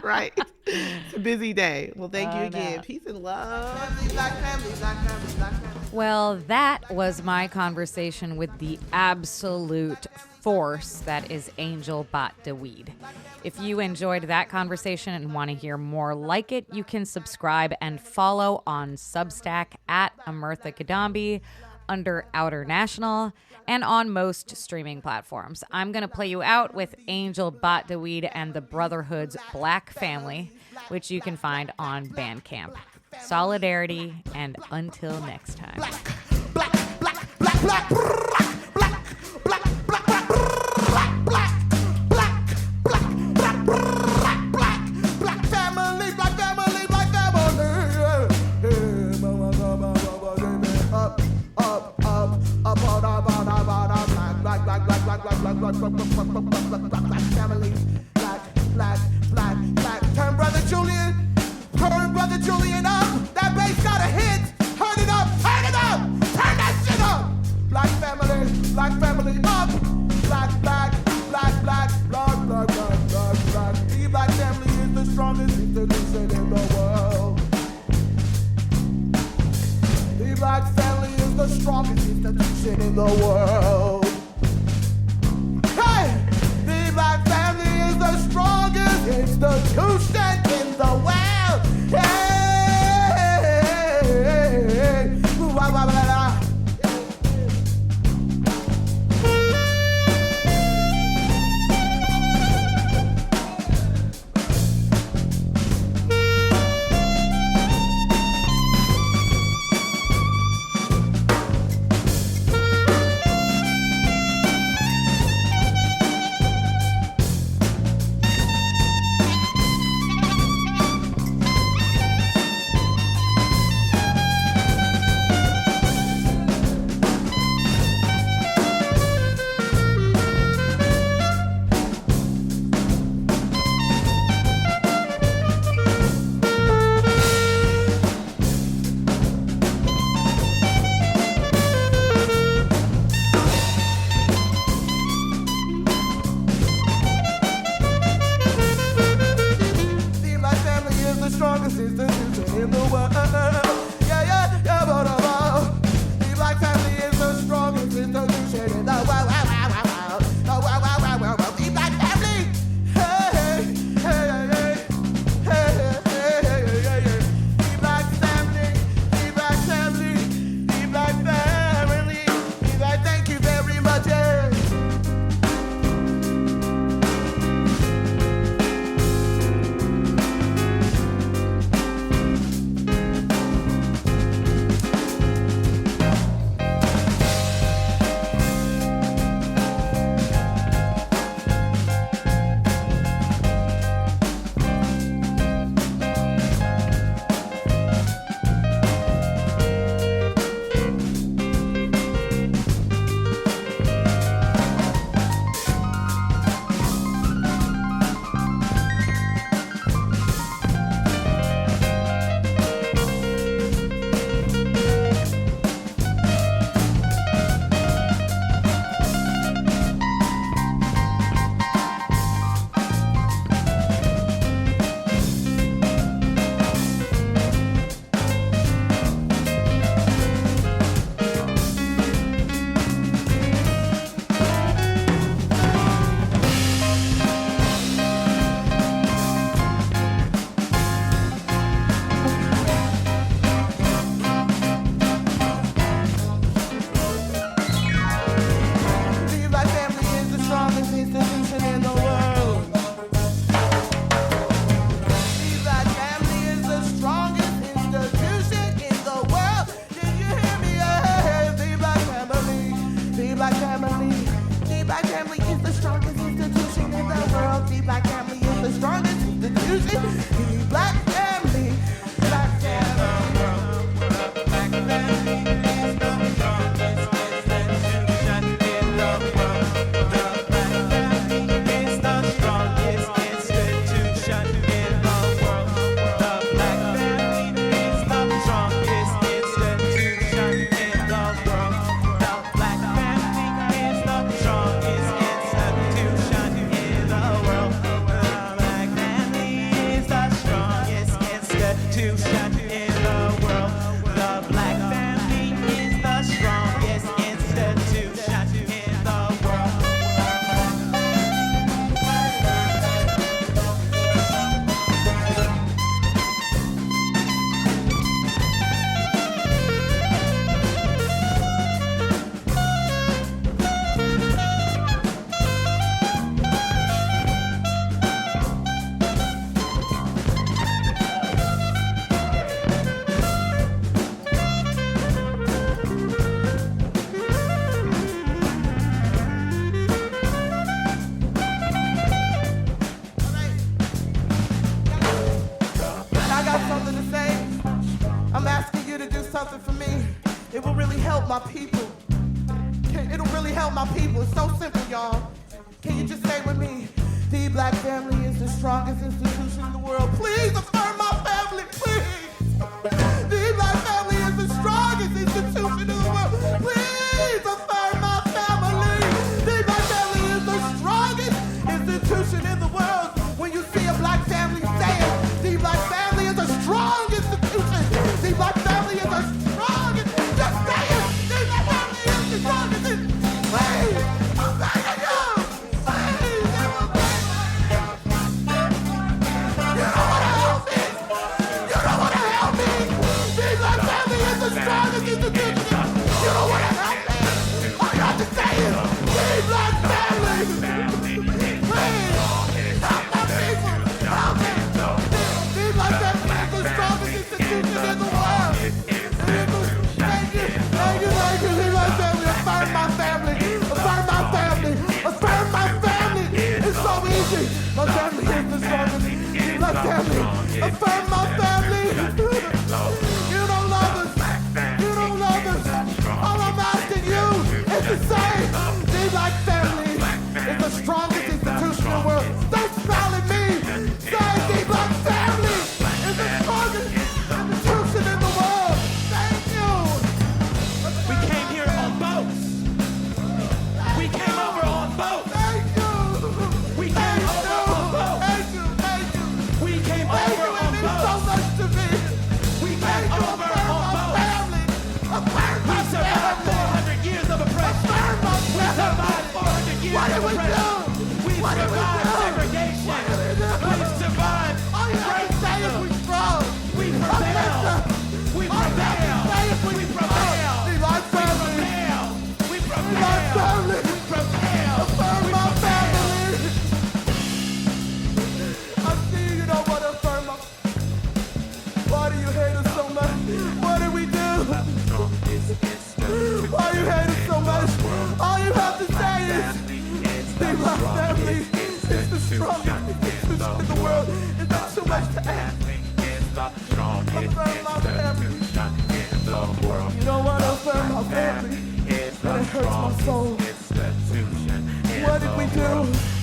Right. It's a busy day. Well, thank you again. No. Peace and love. Well, that was my conversation with the absolute force that is Angel Bat Dawid. If you enjoyed that conversation and want to hear more like it, you can subscribe and follow on Substack at Amartha Kadambi under Outernational and on most streaming platforms. I'm going to play you out with Angel Bat Dawid and the Brotherhood's Black Family, which you can find on Bandcamp. Solidarity, and until next time. Black family, black family, black family. Black family, black. Turn brother Julian up. That bass got a hit. Turn it up. Turn that shit up. Black family up. Black. The black family is the strongest institution in the world. The black family is the strongest institution in the world. Hey! The black family is the strongest institution in the world. Hey! It will really help my people. It'll really help my people. It's so simple, y'all. Can you just say with me? The black family is the strongest institution in the world. Please affirm my family, please. The black family is the strongest institution in the world. Please affirm my family. The black family is the strongest institution in the world. When you see a black family say it, the black family is a strong institution. The black family is a strongest. Just say it. The black family is the strongest institution. Please, I'm begging you. Please, you don't want to help me. You don't want to help me. The black family is the strongest institution. You don't want to help me. All you have to say is, the black family. Please, help my people. Help me. The black family is the strongest institution in the world. Thank you. Thank you. Thank you. The black family. Affirm my family. Affirm my family. Affirm my family. It's so easy. My family is the strongest. The black family. Affirm my family. You don't love us. You don't love us. All I'm asking you is to say the black family is the strongest institution in the world. Don't smile at me. Say the black family is the strongest institution in the world. Thank you. We came here on boats. We came over on boats. Thank you. We came over on boats. Thank you. Thank you. We came Thank over you. It on means so boats. much to me. We Thank came you. over Affirm on my boats. family. Affirm We my survived family. 400 years of oppression. Affirm my We family. survived 400 years What of did we do? oppression. We What did we survived do? segregation. What did we do? We survived All you have to say is we strong. We prevailed. We All you have to say is we prevailed. The black family. We The black prevailed. family. We prevailed. Affirm my family. I see you don't want to affirm my. Why do you hate us so much? What did we do? Why you hate us so much? All you have to say is the black family is the strongest institution in the world. Is that too much to ask? Affirm my family. You don't want to affirm my family. And it hurts my soul. What did we do?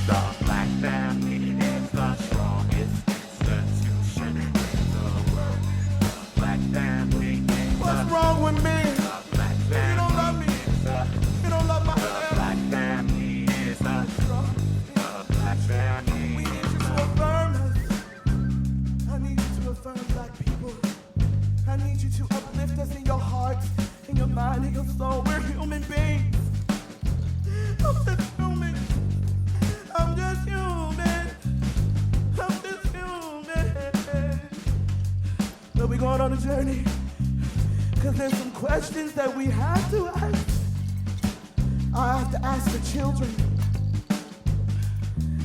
The black family is the strongest institution in the world. The black family is What's wrong with me? black You don't love me. You don't love my family. black family is the black family. We need you to affirm us. I need you to affirm black people. I need you to uplift us in your heart, in your mind, in your soul. We're human beings. I'm just human. I'm just human. I'm just human. But we're going on a journey. Because there's some questions that we have to ask. I have to ask the children.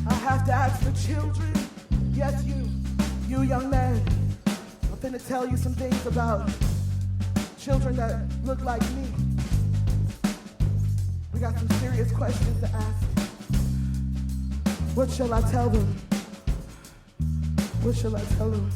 I have to ask the children. Yes, you young man. I'm finna tell you some things about children that look like me. We got some serious questions to ask. What shall I tell them? What shall I tell them?